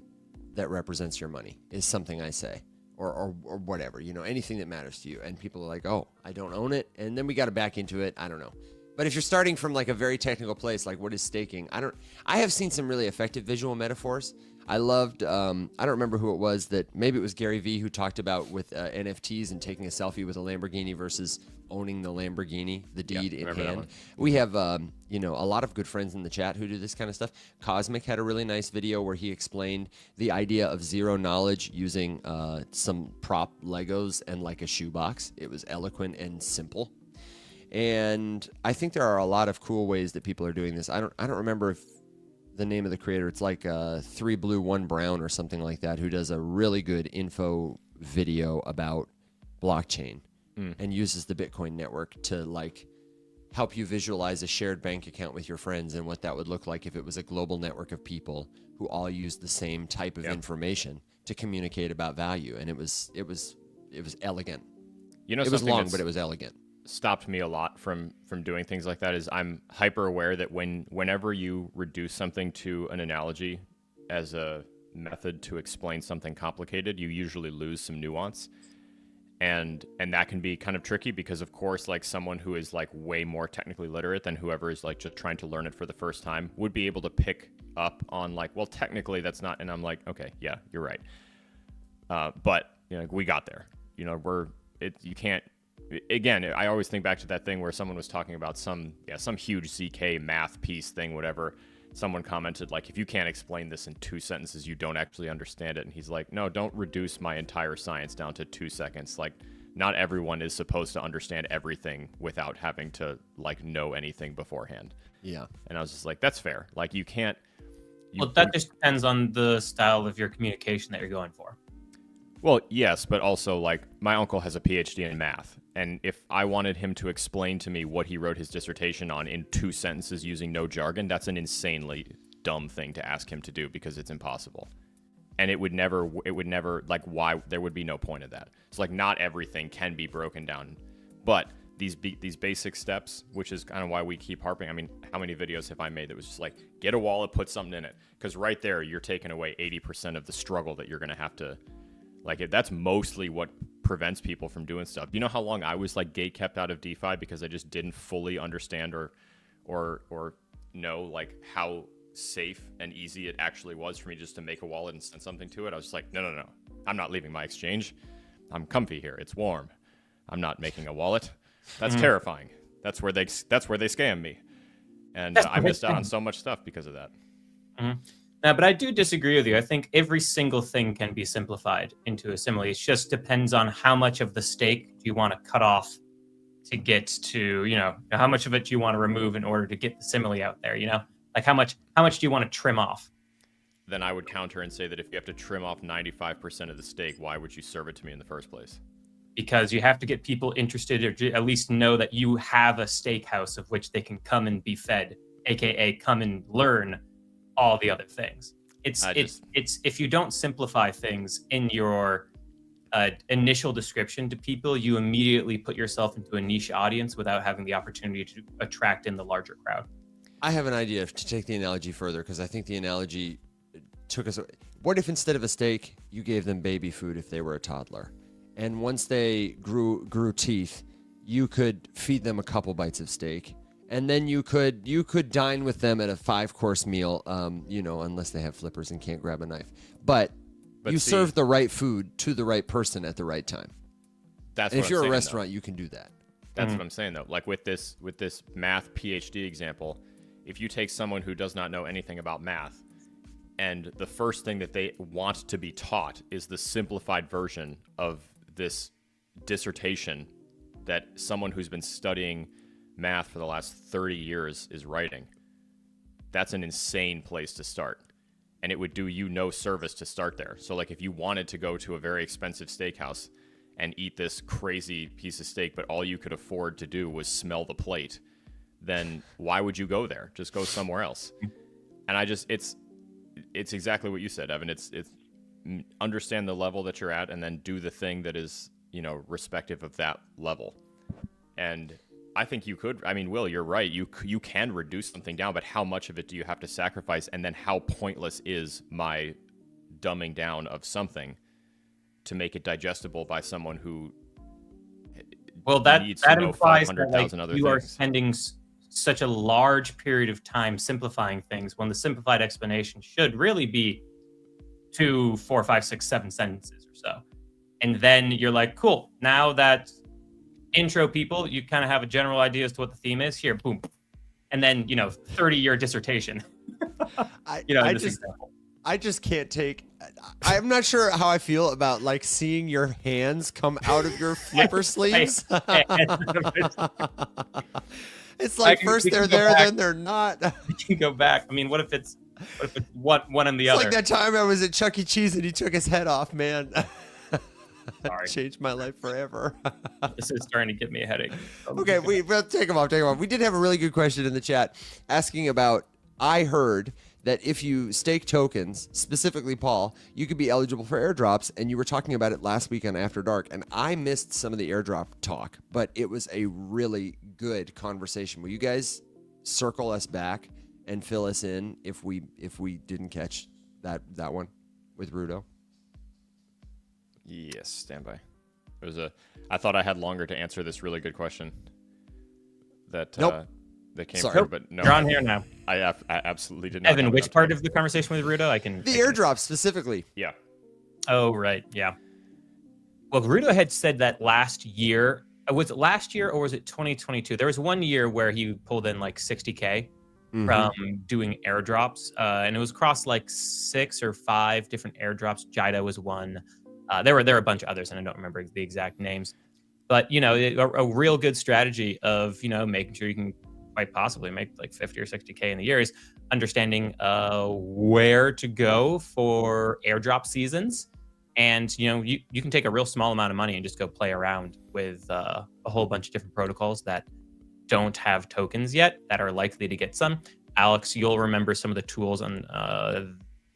that represents your money is something I say, or whatever, you know, anything that matters to you. And people are like, oh, I don't own it. And then we got to back into it. I don't know. But if you're starting from like a very technical place, like what is staking? I have seen some really effective visual metaphors. I loved, I don't remember who it was, that maybe it was Gary Vee, who talked about with NFTs and taking a selfie with a Lamborghini versus owning the Lamborghini, the deed in hand. We have, you know, a lot of good friends in the chat who do this kind of stuff. Cosmic had a really nice video where he explained the idea of zero knowledge using some prop Legos and like a shoebox. It was eloquent and simple. And I think there are a lot of cool ways that people are doing this. I don't remember if the name of the creator, it's like 3 Blue 1 Brown or something like that, who does a really good info video about blockchain and uses the Bitcoin network to like help you visualize a shared bank account with your friends and what that would look like if it was a global network of people who all used the same type of information to communicate about value. And it was elegant. You know, it was long, but it was elegant. Stopped me a lot from doing things like that is I'm hyper aware that whenever you reduce something to an analogy as a method to explain something complicated, you usually lose some nuance, and that can be kind of tricky, because of course, like someone who is like way more technically literate than whoever is like just trying to learn it for the first time would be able to pick up on like, well, technically that's not, and I'm like, okay, yeah, you're right, but you know, we got there, you know, you can't. Again, I always think back to that thing where someone was talking about some huge ZK math piece thing, whatever. Someone commented, like, if you can't explain this in 2 sentences, you don't actually understand it. And he's like, no, don't reduce my entire science down to 2 seconds. Like, not everyone is supposed to understand everything without having to, like, know anything beforehand. Yeah. And I was just like, that's fair. Like, you can't... Well, that just depends on the style of your communication that you're going for. Well, yes, but also, like, my uncle has a PhD in math, and if I wanted him to explain to me what he wrote his dissertation on in 2 sentences using no jargon, that's an insanely dumb thing to ask him to do, because it's impossible. And it would never, like, why, there would be no point of that. It's like, not everything can be broken down, but these basic steps, which is kind of why we keep harping. I mean, how many videos have I made that was just like, get a wallet, put something in it? Because right there, you're taking away 80% of the struggle that you're going to have to... Like, that's mostly what prevents people from doing stuff. You know how long I was, like, gate-kept out of DeFi because I just didn't fully understand or know, like, how safe and easy it actually was for me just to make a wallet and send something to it? I was just like, no. I'm not leaving my exchange. I'm comfy here. It's warm. I'm not making a wallet. That's terrifying. That's where they scam me. And I missed out on so much stuff because of that. No, but I do disagree with you. I think every single thing can be simplified into a simile. It just depends on how much of the stake do you want to cut off to get to, you know, how much of it do you want to remove in order to get the simile out there, you know? Like how much do you want to trim off? then I would counter and say that if you have to trim off 95% of the steak, why would you serve it to me in the first place? Because you have to get people interested, or at least know that you have a steakhouse of which they can come and be fed, aka come and learn all the other things. It's if you don't simplify things in your initial description to people, you immediately put yourself into a niche audience without having the opportunity to attract in the larger crowd. I have an idea to take the analogy further, because I think the analogy took us. What if instead of a steak, you gave them baby food if they were a toddler? And once they grew teeth, you could feed them a couple bites of steak, and then you could dine with them at a 5-course meal. Unless they have flippers and can't grab a knife, but you serve the right food to the right person at the right time. That's and what if you're I'm a saying, restaurant, you can do that. That's what I'm saying, though. Like with this math PhD example, if you take someone who does not know anything about math, and the first thing that they want to be taught is the simplified version of this dissertation that someone who's been studying math for the last 30 years is writing, that's an insane place to start. And it would do you no service to start there. So like if you wanted to go to a very expensive steakhouse and eat this crazy piece of steak, but all you could afford to do was smell the plate, then why would you go there? Just go somewhere else. And it's exactly what you said, Evan. It's understand the level that you're at and then do the thing that is, respective of that level. And I think you could. I mean, Will, you're right. You can reduce something down, but how much of it do you have to sacrifice? And then how pointless is my dumbing down of something to make it digestible by someone who needs to know implies 500,000 other you things? are spending such a large period of time simplifying things when the simplified explanation should really be 2, 4, 5, 6, 7 sentences or so. And then you're like, cool, now that intro people, you kind of have a general idea as to what the theme is. Here, boom. And then, 30-year dissertation. I just can't take. I'm not sure how I feel about like seeing your hands come out of your flipper sleeves. It's like first they're there, then they're not. You can go back. I mean, what if it's one and the other? Like that time I was at Chuck E. Cheese and he took his head off, man. Sorry. Changed my life forever. This is starting to give me a headache. Okay, we'll take them off. We did have a really good question in the chat asking about, I heard that if you stake tokens, specifically Paul, you could be eligible for airdrops, and you were talking about it last week on After Dark, and I missed some of the airdrop talk, but it was a really good conversation. Will you guys circle us back and fill us in if we didn't catch that one with Rudo? Yes, stand by. I thought I had longer to answer this really good question. That came through, but no. You're on here now. I absolutely did not. Evan, which part of the conversation with Rudo? The airdrop specifically. Yeah. Oh, right. Yeah. Well, Rudo had said that last year. Was it last year or was it 2022? There was one year where he pulled in like 60K from doing airdrops, and it was across like 6 or 5 different airdrops. Jida was one. There were a bunch of others, and I don't remember the exact names. But, a real good strategy of, making sure you can quite possibly make like 50 or 60K in the year is understanding where to go for airdrop seasons. And, you can take a real small amount of money and just go play around with a whole bunch of different protocols that don't have tokens yet that are likely to get some. Alex, you'll remember some of the tools on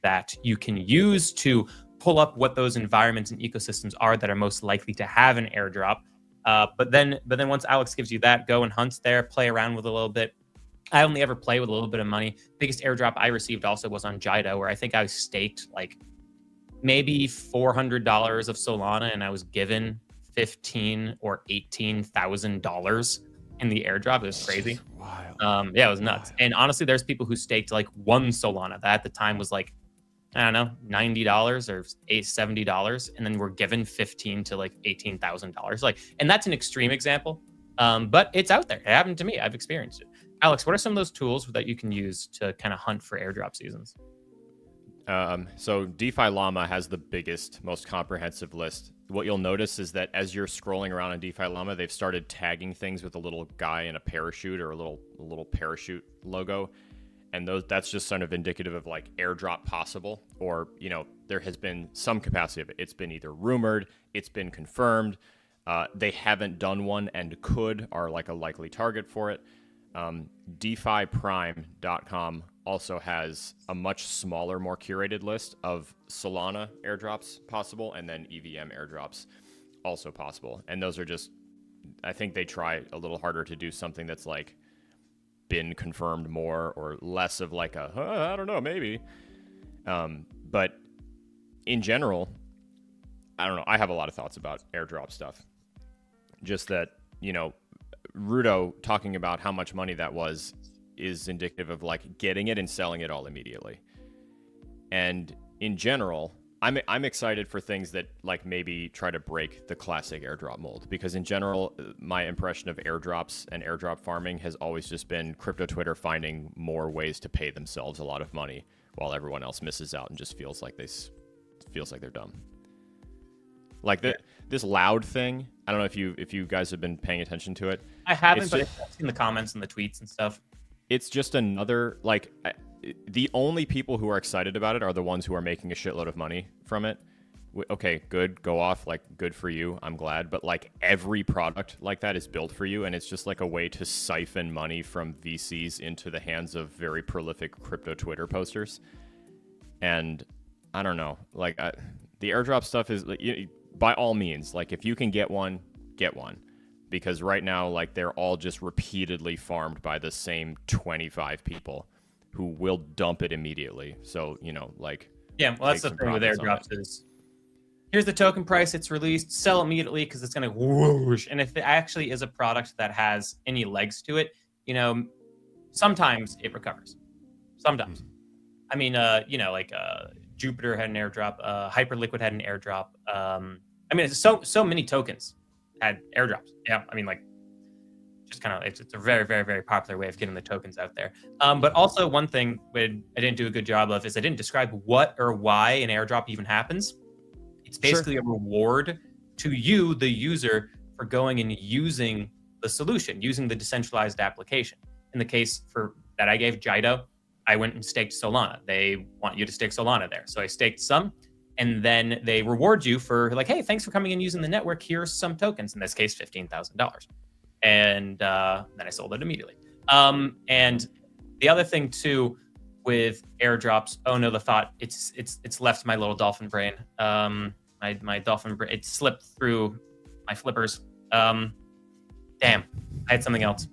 that you can use to pull up what those environments and ecosystems are that are most likely to have an airdrop. But then once Alex gives you that, go and hunt there, play around with a little bit. I only ever play with a little bit of money. Biggest airdrop I received also was on Jida, where I think I staked like maybe $400 of Solana, and I was given $15,000 or $18,000 in the airdrop. It was crazy. Wild. Yeah, it was nuts. And honestly, there's people who staked like 1 Solana that at the time was like, I don't know, $90 or $70, and then we're given $15,000 to like $18,000. Like, and that's an extreme example, but it's out there. It happened to me. I've experienced it. Alex, what are some of those tools that you can use to kind of hunt for airdrop seasons? So DeFi Llama has the biggest, most comprehensive list. What you'll notice is that as you're scrolling around on DeFi Llama, they've started tagging things with a little guy in a parachute or a little parachute logo. And that's just sort of indicative of like airdrop possible, or, you know, there has been some capacity of it. It's been either rumored, it's been confirmed. They haven't done one and are like a likely target for it. DeFiPrime.com also has a much smaller, more curated list of Solana airdrops possible, and then EVM airdrops also possible. And those are just, I think they try a little harder to do something that's like been confirmed more, or less of like I don't know, maybe. But in general, I don't know. I have a lot of thoughts about airdrop stuff. Just that, you know, Rudo talking about how much money that was is indicative of like getting it and selling it all immediately. And in general, I'm excited for things that like maybe try to break the classic airdrop mold, because in general, my impression of airdrops and airdrop farming has always just been crypto Twitter finding more ways to pay themselves a lot of money while everyone else misses out and just feels like they're dumb. Like this loud thing. I don't know if you guys have been paying attention to it. I haven't, but I've seen the comments and the tweets and stuff. It's just another, like, the only people who are excited about it are the ones who are making a shitload of money from it. Okay, good, go off, like, good for you, I'm glad. But like every product like that is built for you, and it's just like a way to siphon money from VCs into the hands of very prolific crypto Twitter posters. And I don't know, like the airdrop stuff is like, by all means, like if you can get one, because right now, like, they're all just repeatedly farmed by the same 25 people who will dump it immediately. So, you know, like, yeah, well, that's the thing with airdrops is, here's the token price, it's released, sell immediately because it's going to whoosh. And if it actually is a product that has any legs to it, you know, sometimes it recovers. Sometimes. I mean, you know, like Jupiter had an airdrop, Hyperliquid had an airdrop. I mean, so many tokens had airdrops. Yeah, I mean, like, just kind of, it's a very, very, very popular way of getting the tokens out there. But also one thing I didn't do a good job of is I didn't describe what or why an airdrop even happens. It's basically a reward to you, the user, for going and using the solution, using the decentralized application. In the case that I gave Jido, I went and staked Solana. They want you to stake Solana there. So I staked some, and then they reward you for like, hey, thanks for coming and using the network. Here's some tokens, in this case, $15,000. And then I sold it immediately. And the other thing too with airdrops, oh no, the thought, it's left my little dolphin brain. My dolphin brain, it slipped through my flippers. Damn, I had something else.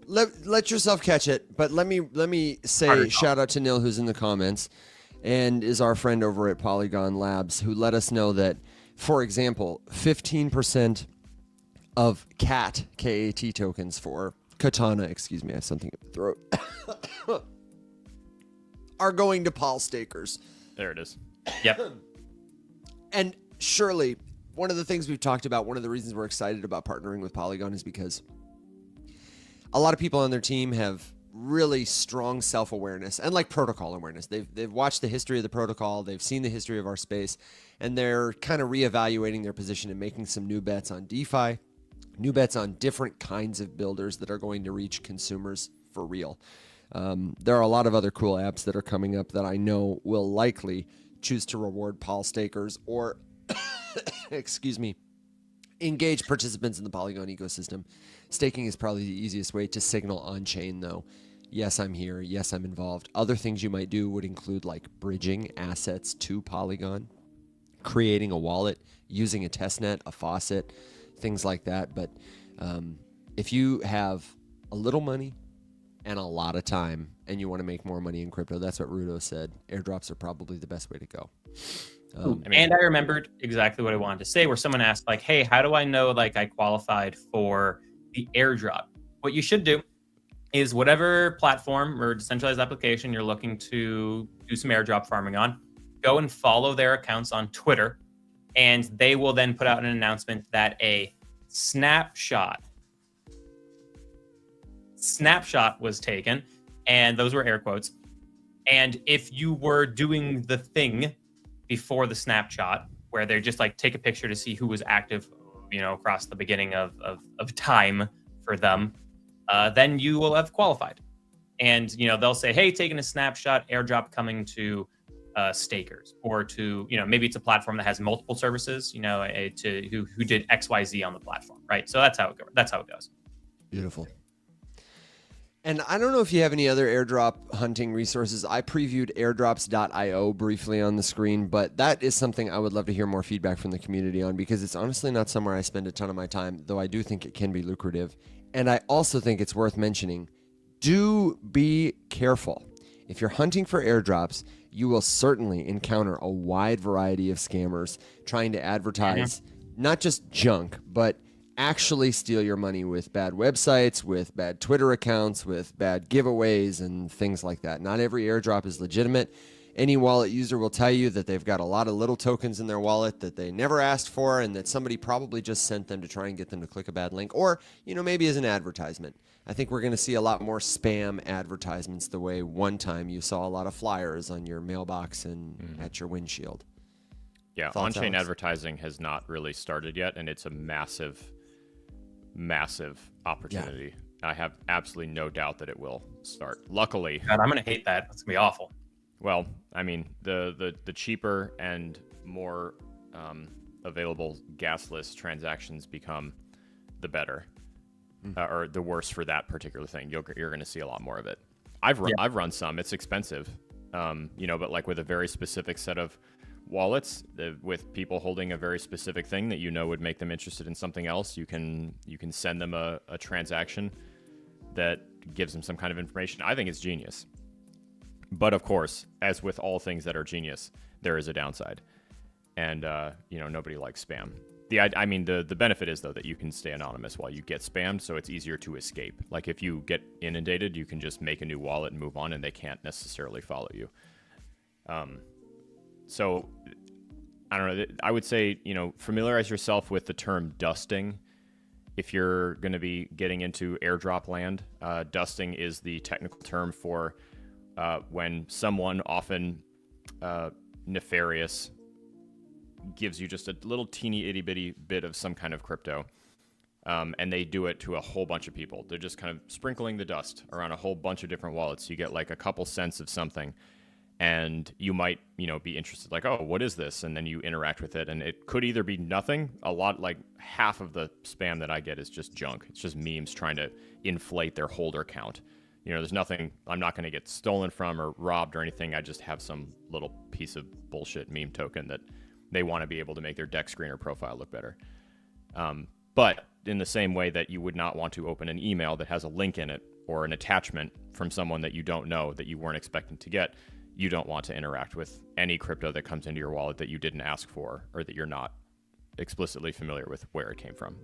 Let yourself catch it, but let me say shout out to Nill, who's in the comments and is our friend over at Polygon Labs, who let us know that, for example, 15% of KAT tokens for Katana, excuse me, I have something in the throat, are going to POL stakers. there it is. Yep. And surely, one of the things we've talked about, one of the reasons we're excited about partnering with Polygon is because a lot of people on their team have really strong self-awareness and like protocol awareness. They've watched the history of the protocol, they've seen the history of our space, and they're kind of reevaluating their position and making some new bets on DeFi, new bets on different kinds of builders that are going to reach consumers for real. There are a lot of other cool apps that are coming up that I know will likely choose to reward POL stakers or, excuse me, engage participants in the Polygon ecosystem. Staking is probably the easiest way to signal on-chain, though. Yes, I'm here. Yes, I'm involved. Other things you might do would include like bridging assets to Polygon, creating a wallet, using a testnet, a faucet, things like that. But if you have a little money and a lot of time and you want to make more money in crypto, that's what Rudo said. Airdrops are probably the best way to go. And I remembered exactly what I wanted to say, where someone asked, like, hey, how do I know like I qualified for the airdrop? What you should do is whatever platform or decentralized application you're looking to do some airdrop farming on, go and follow their accounts on Twitter, and they will then put out an announcement that a snapshot was taken, and those were air quotes. And if you were doing the thing before the snapshot, where they just like take a picture to see who was active, you know, across the beginning of time for them, then you will have qualified. and they'll say, hey, taking a snapshot, airdrop coming to stakers, or to maybe it's a platform that has multiple services, to who did XYZ on the platform, right? So that's how it goes. Beautiful. And I don't know if you have any other airdrop hunting resources. I previewed airdrops.io briefly on the screen, but that is something I would love to hear more feedback from the community on, because it's honestly not somewhere I spend a ton of my time, though I do think it can be lucrative. And I also think it's worth mentioning, do be careful. If you're hunting for airdrops, you will certainly encounter a wide variety of scammers trying to advertise not just junk, but actually steal your money with bad websites, with bad Twitter accounts, with bad giveaways and things like that. Not every airdrop is legitimate. Any wallet user will tell you that they've got a lot of little tokens in their wallet that they never asked for, and that somebody probably just sent them to try and get them to click a bad link, or maybe as an advertisement. I think we're going to see a lot more spam advertisements, the way one time you saw a lot of flyers on your mailbox and at your windshield. Yeah, Thoughts, on-chain Alex? advertising has not really started yet, and it's a massive opportunity. Yeah. I have absolutely no doubt that it will start. Luckily, God, I'm gonna hate that. That's gonna be awful. Well, I mean, the cheaper and more available gasless transactions become, the better, or the worse for that particular thing. You're going to see a lot more of it. I've run some. It's expensive, but like with a very specific set of wallets, with people holding a very specific thing that would make them interested in something else, you can send them a transaction that gives them some kind of information. I think it's genius. But of course, as with all things that are genius, there is a downside, and nobody likes spam. The benefit is, though, that you can stay anonymous while you get spammed, so it's easier to escape. Like if you get inundated, you can just make a new wallet and move on, and they can't necessarily follow you. So I don't know. I would say familiarize yourself with the term dusting. If you're going to be getting into airdrop land, dusting is the technical term for when someone, often nefarious, gives you just a little teeny itty bitty bit of some kind of crypto, and they do it to a whole bunch of people. They're just kind of sprinkling the dust around a whole bunch of different wallets. You get like a couple cents of something, and you might be interested, like, oh, what is this? And then you interact with it, and it could either be nothing. A lot, like half of the spam that I get is just junk. It's just memes trying to inflate their holder count. There's nothing I'm not going to get stolen from or robbed or anything. I just have some little piece of bullshit meme token that they want to be able to make their deck screen or profile look better. But in the same way that you would not want to open an email that has a link in it or an attachment from someone that you don't know, that you weren't expecting to get, you don't want to interact with any crypto that comes into your wallet that you didn't ask for, or that you're not explicitly familiar with where it came from.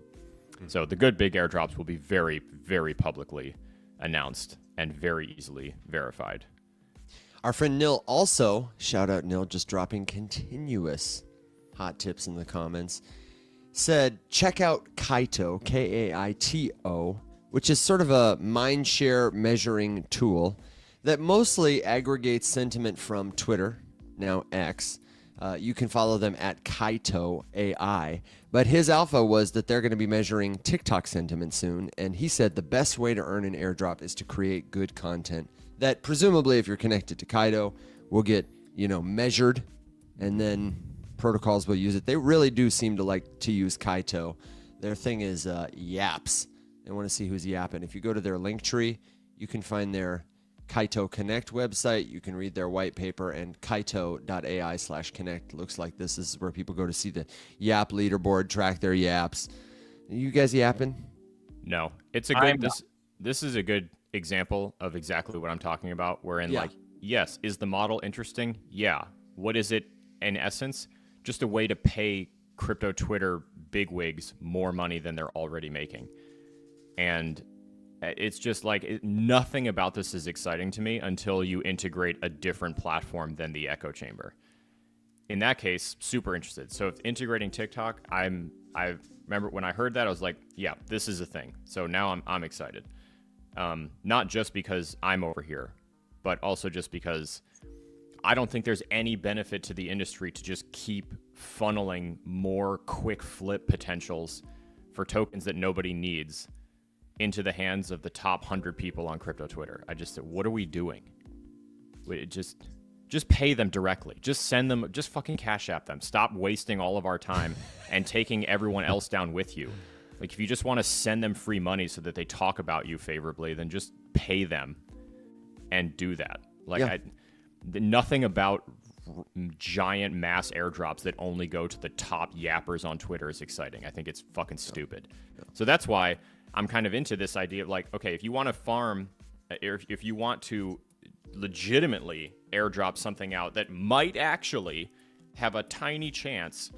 So the good big airdrops will be very, very publicly announced and very easily verified. Our friend Nill also, shout out Nill, just dropping continuous hot tips in the comments, said check out Kaito, Kaito, which is sort of a mindshare measuring tool that mostly aggregates sentiment from Twitter, now X. You can follow them at Kaito AI. But his alpha was that they're going to be measuring TikTok sentiment soon, and he said the best way to earn an airdrop is to create good content that presumably, if you're connected to Kaito, will get measured, and then protocols will use it. They really do seem to like to use Kaito. Their thing is yaps. They want to see who's yapping. If you go to their link tree, you can find their Kaito Connect website. You can read their white paper, and kaito.ai/connect looks like this. This is where people go to see the yap leaderboard, track their yaps. You guys yapping? No, it's a good. This is a good example of exactly what I'm talking about. Wherein, like, yes, is the model interesting? Yeah. What is it in essence? Just a way to pay crypto Twitter bigwigs more money than they're already making, and it's just like nothing about this is exciting to me until you integrate a different platform than the echo chamber. In that case, super interested. So if integrating TikTok, I remember when I heard that, I was like, yeah, this is a thing. So now I'm excited. Not just because I'm over here, but also just because I don't think there's any benefit to the industry to just keep funneling more quick flip potentials for tokens that nobody needs into the hands of the top 100 people on crypto Twitter. I just said, what are we doing? Just pay them directly. Just send them, just fucking Cash App them. Stop wasting all of our time and taking everyone else down with you. Like, if you just want to send them free money so that they talk about you favorably, then just pay them and do that. Like, nothing about giant mass airdrops that only go to the top yappers on Twitter is exciting. I think it's fucking stupid. So that's why I'm kind of into this idea of like, okay, if you want to farm, if you want to legitimately airdrop something out that might actually have a tiny chance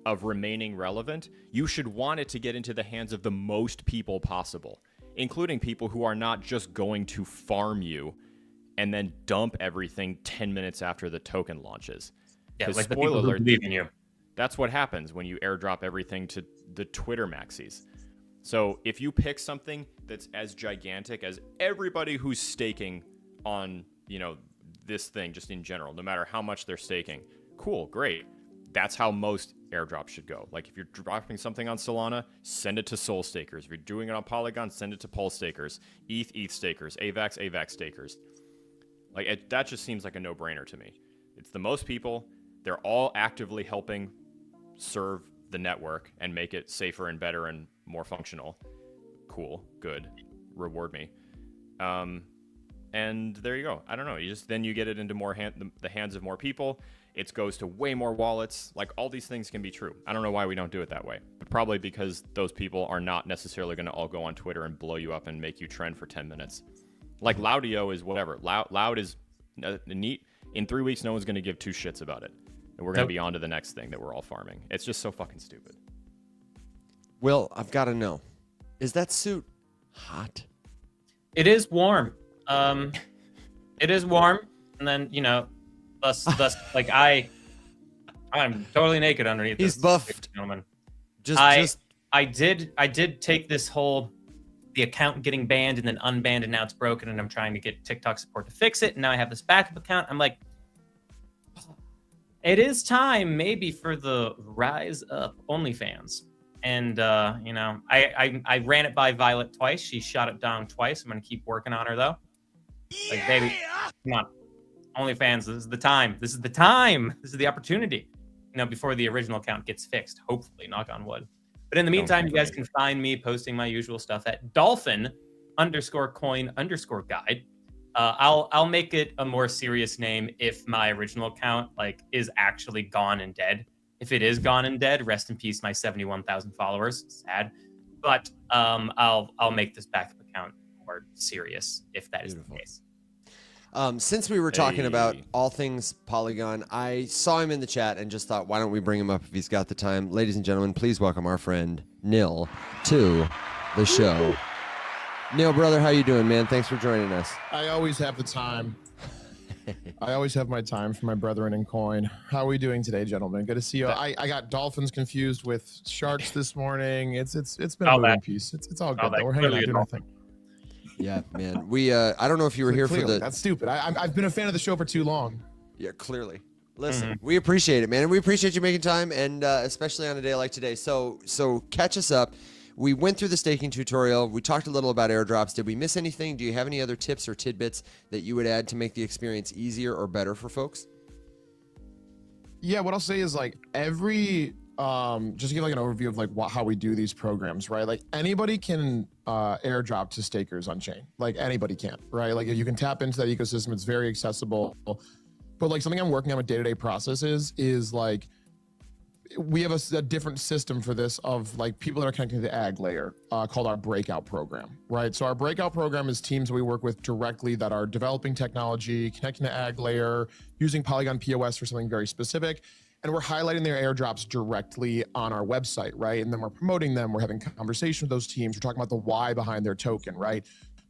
of remaining relevant, you should want it to get into the hands of the most people possible, including people who are not just going to farm you and then dump everything 10 minutes after the token launches. Yeah, like the spoiler people who alert, believe in you. that's what happens when you airdrop everything to the Twitter maxis. So if you pick something that's as gigantic as everybody who's staking on, you know, this thing just in general, no matter how much they're staking, cool, great. That's how most airdrops should go. Like, if you're dropping something on Solana, send it to Sol stakers. If you're doing it on Polygon, send it to POL stakers, ETH stakers, AVAX stakers. Like, that just seems like a no-brainer to me. It's the most people. They're all actively helping serve the network and make it safer and better and more functional. Cool, good, reward me. And there you go. I don't know. Then you get it into more the hands of more people. It goes to way more wallets. Like, all these things can be true. I don't know why we don't do it that way, but probably because those people are not necessarily going to all go on Twitter and blow you up and make you trend for 10 minutes. Like, Loudio is whatever. Loud is neat. In 3 weeks, no one's going to give two shits about it. And we're going to be on to the next thing that we're all farming. It's just so fucking stupid. Will, I've got to know, is that suit hot? It is warm. It is warm, and then, you know, thus like I'm totally naked underneath. He's this, buffed. gentlemen. I did take this whole the account getting banned and then unbanned, and now it's broken, and I'm trying to get TikTok support to fix it, and now I have this backup account. I'm like, it is time maybe for the rise up OnlyFans. And you know, I ran it by Violet twice. She shot it down twice. I'm gonna keep working on her though. Like, baby, come on, OnlyFans. This is the time. This is the time. This is the opportunity. You know, before the original account gets fixed. Hopefully, knock on wood. But in the meantime, you guys can find me posting my usual stuff at dolphin_coin_guide. I'll make it a more serious name if my original account like is actually gone and dead. If it is gone and dead, rest in peace, my 71,000 followers. Sad, but I'll make this backup account more serious if that is the case. Since we were talking about all things Polygon, I saw him in the chat and just thought, why don't we bring him up if he's got the time? Ladies and gentlemen, please welcome our friend Nill to the show. Nill, brother, how you doing, man? Thanks for joining us. I always have the time. I always have my time for my brethren in coin. How are we doing today, gentlemen? Good to see you. I got dolphins confused with sharks this morning. It's been a moving piece. It's all good. We're hanging out doing our thing. Yeah, man. We I don't know if you were here for the. That's stupid. I've been a fan of the show for too long. Yeah, clearly. Listen, we appreciate it, man, and we appreciate you making time, and especially on a day like today. So catch us up. We went through the staking tutorial. We talked a little about airdrops. Did we miss anything? Do you have any other tips or tidbits that you would add to make the experience easier or better for folks? Yeah, what I'll say is like every just to give like an overview of like how we do these programs, right? Like anybody can airdrop to stakers on chain. Like anybody can, right? Like if you can tap into that ecosystem, it's very accessible. But like something I'm working on with day-to-day processes is like we have a different system for this of like people that are connecting to the ag layer called our breakout program, right? So our breakout program is teams that we work with directly that are developing technology, connecting to ag layer, using Polygon POS for something very specific. And we're highlighting their airdrops directly on our website, right? And then we're promoting them. We're having conversation with those teams. We're talking about the why behind their token, right?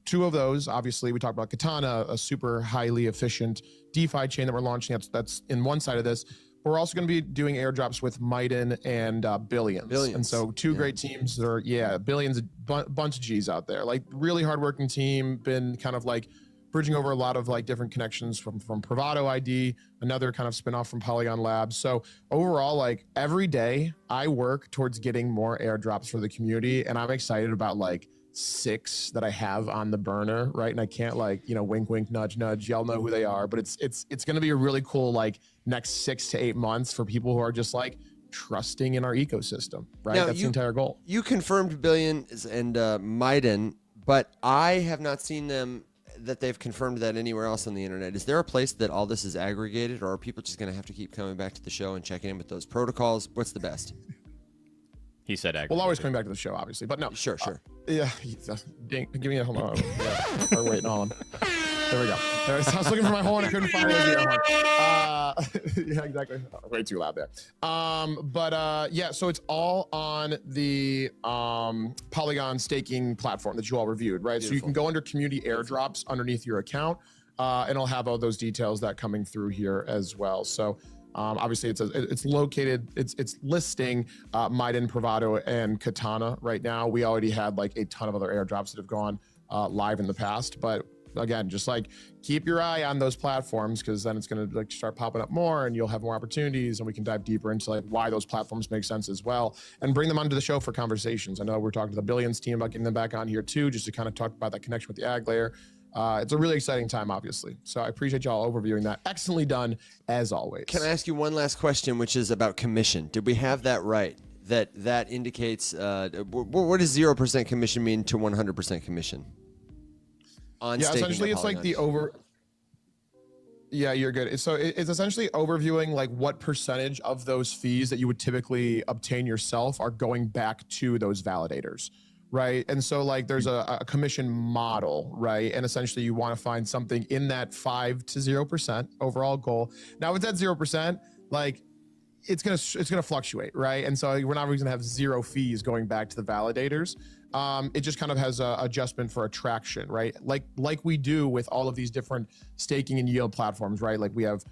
Two of those, obviously, we talked about Katana, a super highly efficient DeFi chain that we're launching. That's in one side of this. We're also going to be doing airdrops with Miden and Billions. And so two great teams that are, Billions, a bunch of G's out there. Like really hardworking team, been kind of like bridging over a lot of like different connections from Bravado ID, another kind of spinoff from Polygon Labs. So overall, like every day I work towards getting more airdrops for the community. And I'm excited about like 6 that I have on the burner, right? And I can't like, wink, wink, nudge, nudge. Y'all know who they are, but it's going to be a really cool like next 6 to 8 months for people who are just like trusting in our ecosystem, right? Now, That's the entire goal. You confirmed Billion and Miden, but I have not seen them that they've confirmed that anywhere else on the internet. Is there a place that all this is aggregated, or are people just going to have to keep coming back to the show and checking in with those protocols? What's the best? He said aggregate. Well, always coming back to the show, obviously, but no. Sure. Yeah, give me a hold on. Yeah, or wait, hold on. There we go. I was looking for my hole and I couldn't find it. Yeah, exactly. Way too loud there. Yeah, so it's all on the Polygon staking platform that you all reviewed, right? Beautiful. So you can go under community airdrops underneath your account, and it'll have all those details that coming through here as well. So obviously it's located, it's listing Miden, Bravado, and Katana right now. We already had like a ton of other airdrops that have gone live in the past, but again, just like keep your eye on those platforms, because then it's going to like start popping up more and you'll have more opportunities, and we can dive deeper into like why those platforms make sense as well and bring them onto the show for conversations. I know we're talking to the Billions team about getting them back on here too, just to kind of talk about that connection with the ag layer. It's a really exciting time, obviously. So I appreciate y'all overviewing that. Excellently done, as always. Can I ask you one last question, which is about commission? Did we have that right? That indicates, what does 0% commission mean to 100% commission? Yeah, essentially it's like the over. Yeah, you're good. So it's essentially overviewing like what percentage of those fees that you would typically obtain yourself are going back to those validators, right? And so like there's a commission model, right? And essentially you want to find something in that 5 to 0% overall goal. Now with that 0%, like it's gonna fluctuate, right? And so we're not always gonna have 0 fees going back to the validators. It just kind of has a adjustment for attraction, right? Like we do with all of these different staking and yield platforms, right? Like we have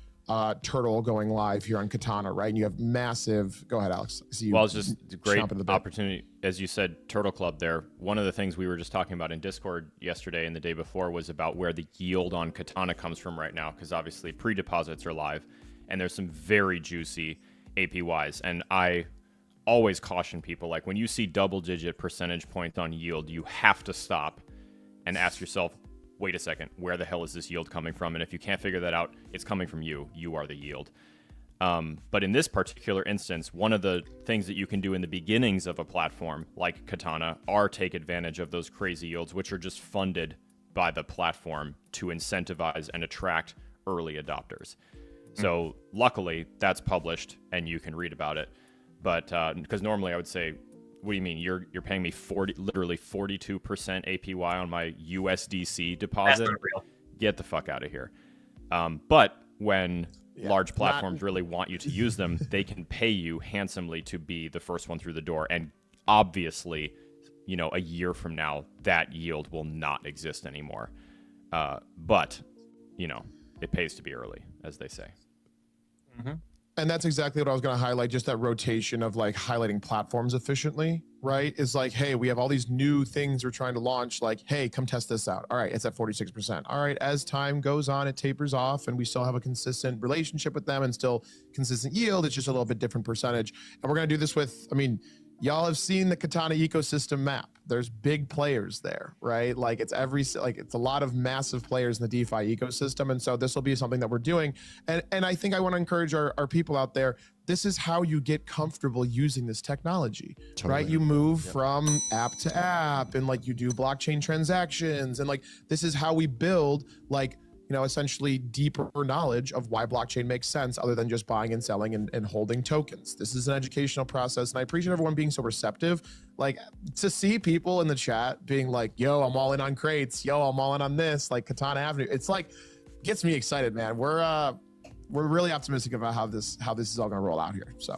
Turtle going live here on Katana, right? And you have massive. Go ahead, Alex. Well, it's just a great opportunity, as you said, Turtle Club. There, one of the things we were just talking about in Discord yesterday and the day before was about where the yield on Katana comes from right now, because obviously pre-deposits are live, and there's some very juicy APYs, and I always caution people, like when you see double-digit percentage points on yield, you have to stop and ask yourself, wait a second, where the hell is this yield coming from? And if you can't figure that out, it's coming from you. You are the yield. But in this particular instance, one of the things that you can do in the beginnings of a platform like Katana are take advantage of those crazy yields, which are just funded by the platform to incentivize and attract early adopters. So luckily, that's published and you can read about it. But because normally I would say, what do you mean? You're paying me literally 42% APY on my USDC deposit? That's not real. Get the fuck out of here. But when large platforms really want you to use them, they can pay you handsomely to be the first one through the door. And obviously, a year from now, that yield will not exist anymore. But it pays to be early, as they say. Mm-hmm. And that's exactly what I was going to highlight, just that rotation of like highlighting platforms efficiently, right? Is like, hey, we have all these new things we're trying to launch. Like, hey, come test this out. All right, it's at 46%. All right, as time goes on, it tapers off and we still have a consistent relationship with them and still consistent yield. It's just a little bit different percentage. And we're going to do this with, y'all have seen the Katana ecosystem map. There's big players there, right? Like it's a lot of massive players in the DeFi ecosystem. And so this will be something that we're doing. And I think I want to encourage our people out there. This is how you get comfortable using this technology, right? You move from app to app and like you do blockchain transactions. And like, this is how we build essentially deeper knowledge of why blockchain makes sense other than just buying and selling and holding tokens. This is an educational process. And I appreciate everyone being so receptive. Like to see people in the chat being like, yo, I'm all in on crates. Yo, I'm all in on this, like Katana Avenue. It's like, gets me excited, man. We're really optimistic about how this is all going to roll out here. So,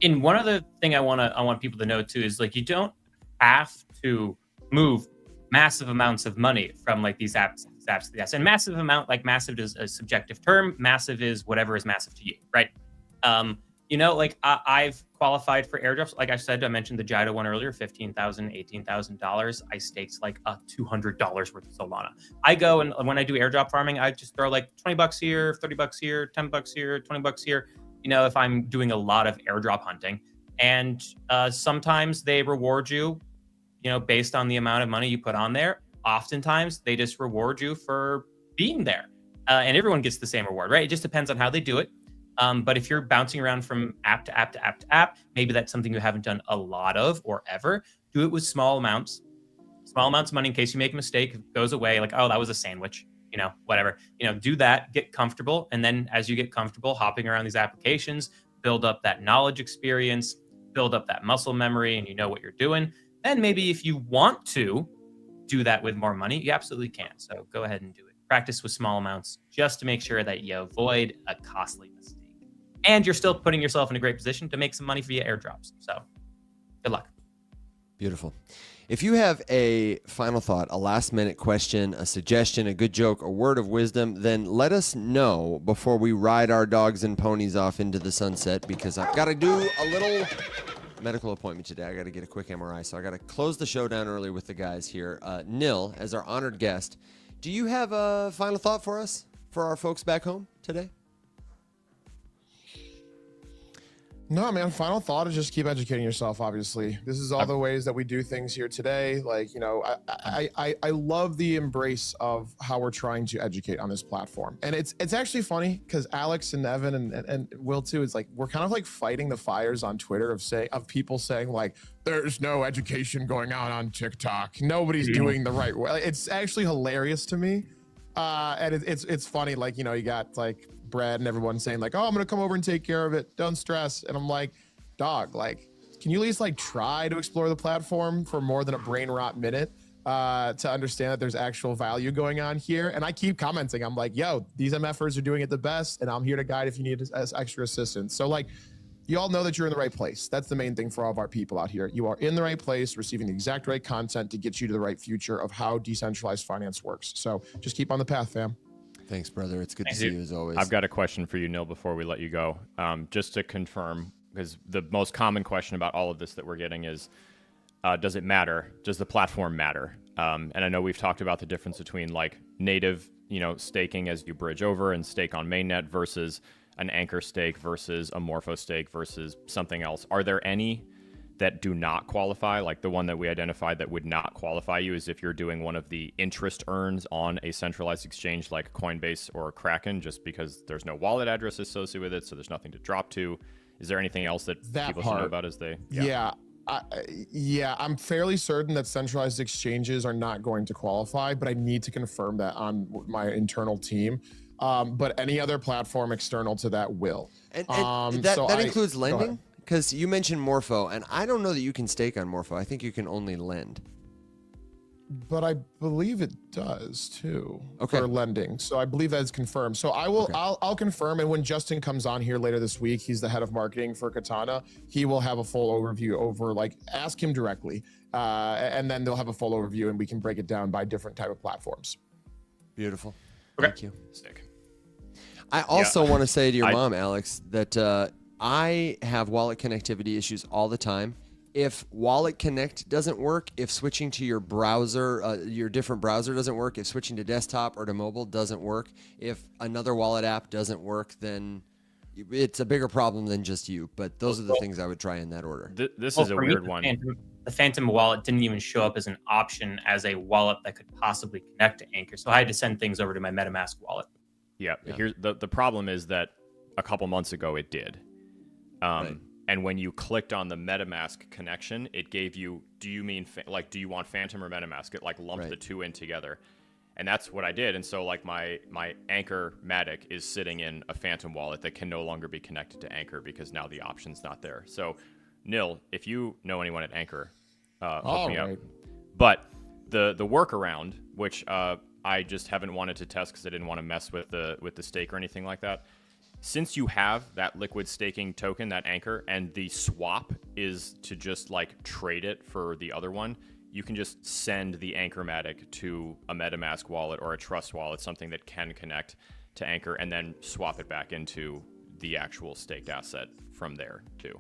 And one other thing I want people to know too, is like, you don't have to move massive amounts of money from like these apps to yes. And massive amount, like massive is a subjective term. Massive is whatever is massive to you, right? I've qualified for airdrops. Like I said, I mentioned the Jida one earlier, $15,000, $18,000. I staked like $200 worth of Solana. I go and when I do airdrop farming, I just throw like $20 here, $30 here, $10 here, $20 here. If I'm doing a lot of airdrop hunting, and sometimes they reward you, based on the amount of money you put on there. Oftentimes, they just reward you for being there. And everyone gets the same reward, right? It just depends on how they do it. But if you're bouncing around from app to app to app to app, maybe that's something you haven't done a lot of or ever. Do it with small amounts of money in case you make a mistake. It goes away, like, oh, that was a sandwich, whatever. Do that, get comfortable. And then as you get comfortable hopping around these applications, build up that knowledge experience, build up that muscle memory, and you know what you're doing. Then maybe if you want to do that with more money, you absolutely can. So go ahead and do it. Practice with small amounts just to make sure that you avoid a costly mistake. And you're still putting yourself in a great position to make some money via airdrops. So good luck. Beautiful. If you have a final thought, a last minute question, a suggestion, a good joke, a word of wisdom, then let us know before we ride our dogs and ponies off into the sunset, because I've got to do a little medical appointment today. I got to get a quick MRI, so I got to close the show down early with the guys here. Nill, as our honored guest, do you have a final thought for us, for our folks back home today? No, man. Final thought is just keep educating yourself. Obviously, this is all the ways that we do things here today. Like, I love the embrace of how we're trying to educate on this platform, and it's actually funny because Alex and Evan and Will too. It's like we're kind of like fighting the fires on Twitter of people saying like there's no education going on TikTok. Nobody's doing the right way. It's actually hilarious to me, and it's funny. Like, you got like Brad and everyone saying like, oh, I'm gonna come over and take care of it, don't stress. And I'm like, dog, like, can you at least like try to explore the platform for more than a brain rot minute to understand that there's actual value going on here? And I keep commenting, I'm like, yo, these MFers are doing it the best, and I'm here to guide if you need extra assistance. So like, you all know that you're in the right place. That's the main thing for all of our people out here. You are in the right place, receiving the exact right content to get you to the right future of how decentralized finance works. So just keep on the path, fam. Thanks, brother. It's good to see you as always. I've got a question for you, Nill, before we let you go. Just to confirm, because the most common question about all of this that we're getting is, does it matter? Does the platform matter? And I know we've talked about the difference between like native, staking as you bridge over and stake on mainnet versus an anchor stake versus a morpho stake versus something else. Are there any that do not qualify? Like the one that we identified that would not qualify you is if you're doing one of the interest earns on a centralized exchange like Coinbase or Kraken, just because there's no wallet address associated with it, so there's nothing to drop to. Is there anything else that people should know about as they? Yeah. I'm fairly certain that centralized exchanges are not going to qualify, but I need to confirm that on my internal team. But any other platform external to that will. And that includes lending? Because you mentioned Morpho, and I don't know that you can stake on Morpho. I think you can only lend. But I believe it does too, okay, for lending. So I believe that is confirmed. So I will, I'll confirm. And when Justin comes on here later this week, he's the head of marketing for Katana. He will have a full overview over, like, ask him directly, and then they'll have a full overview, and we can break it down by different type of platforms. Beautiful. Okay. Thank you. Stick. I also want to say to your mom, Alex, that I have wallet connectivity issues all the time. If Wallet Connect doesn't work, if switching to your browser, your different browser doesn't work, if switching to desktop or to mobile doesn't work, if another wallet app doesn't work, then it's a bigger problem than just you. But those are the things I would try in that order. This is a weird one. The Phantom wallet didn't even show up as an option as a wallet that could possibly connect to Anchor. So I had to send things over to my MetaMask wallet. Yeah. Here's the problem is that a couple months ago it did. Right. And when you clicked on the MetaMask connection, it gave you, do you you want Phantom or MetaMask? It like lumped the two in together. And that's what I did. And so like my Anchor Matic is sitting in a Phantom wallet that can no longer be connected to Anchor because now the option's not there. So Nill, if you know anyone at Anchor, hook me up. But the workaround, which I just haven't wanted to test because I didn't want to mess with the stake or anything like that. Since you have that liquid staking token, that Anchor, and the swap is to just like trade it for the other one, you can just send the Anchor Matic to a MetaMask wallet or a Trust wallet, something that can connect to Anchor, and then swap it back into the actual staked asset from there too.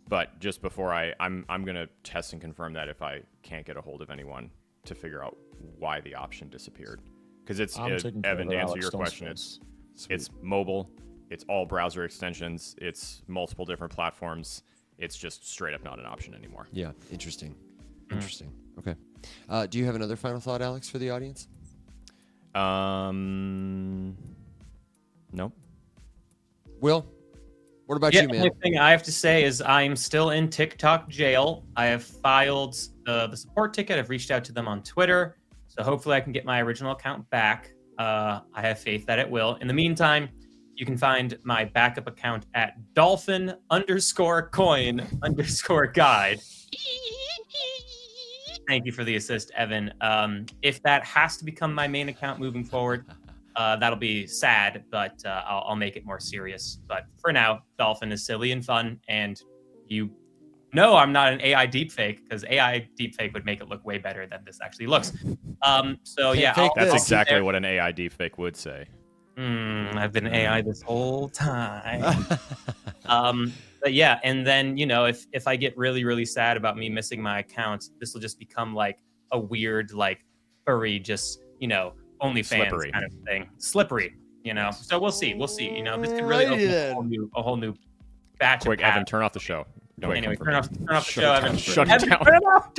But just before I'm gonna test and confirm that if I can't get a hold of anyone to figure out why the option disappeared, because it's Evan, to answer your question, it's mobile, it's all browser extensions, it's multiple different platforms. It's just straight up not an option anymore. Yeah, interesting. Interesting. Okay. Do you have another final thought, Alex, for the audience? Nope. Will, what about Yeah, you, the man? only thing I have to say is I'm still in TikTok jail. I have filed the support ticket. I've reached out to them on Twitter. So hopefully I can get my original account back. I have faith that it will. In the meantime, you can find my backup account at dolphin_coin_guide. Thank you for the assist, Evan. If that has to become my main account moving forward, that'll be sad, but I'll make it more serious. But for now, Dolphin is silly and fun, and you know I'm not an AI deepfake, because AI deepfake would make it look way better than this actually looks. So yeah, fake That's I'll exactly what an AI deepfake would say. I've been AI this whole time. But yeah, and then, you know, if I get really, really sad about me missing my account, this will just become like a weird, like furry, just, you know, OnlyFans Slippery. kind of thing. Slippery, you know. So we'll see. You know, this could really Alrighty open a whole new batch Quick, of paths. Evan, turn off the show. Quick. Anyway, turn off the show, Evan. Shut Evan, it down. turn it off.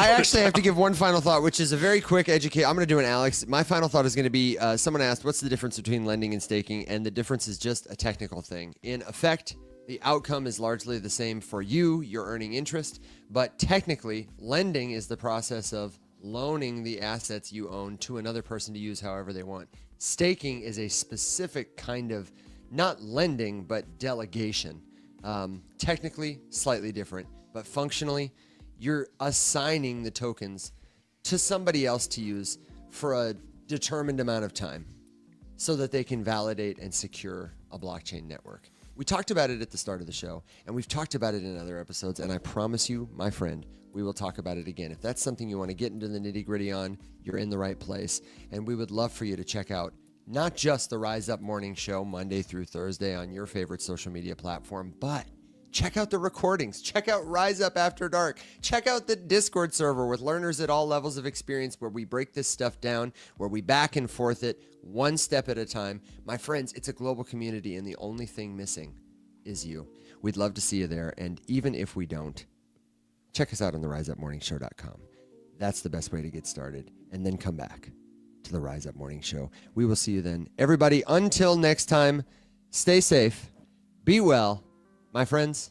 I actually have to give one final thought, which is a very quick educate. I'm going to do an Alex. My final thought is going to be someone asked, what's the difference between lending and staking? And the difference is just a technical thing. In effect, the outcome is largely the same for you. You're earning interest. But technically, lending is the process of loaning the assets you own to another person to use however they want. Staking is a specific kind of, not lending, but delegation. Technically, slightly different, but functionally, you're assigning the tokens to somebody else to use for a determined amount of time so that they can validate and secure a blockchain network. We talked about it at the start of the show, and we've talked about it in other episodes, and I promise you, my friend, we will talk about it again. If that's something you want to get into the nitty-gritty on, you're in the right place, and we would love for you to check out not just the Rise Up Morning Show Monday through Thursday on your favorite social media platform, but check out the recordings. Check out Rise Up After Dark. Check out the Discord server with learners at all levels of experience where we break this stuff down, where we back and forth it one step at a time. My friends, it's a global community, and the only thing missing is you. We'd love to see you there, and even if we don't, check us out on the riseupmorningshow.com. That's the best way to get started, and then come back to the Rise Up Morning Show. We will see you then. Everybody, until next time, stay safe, be well, my friends.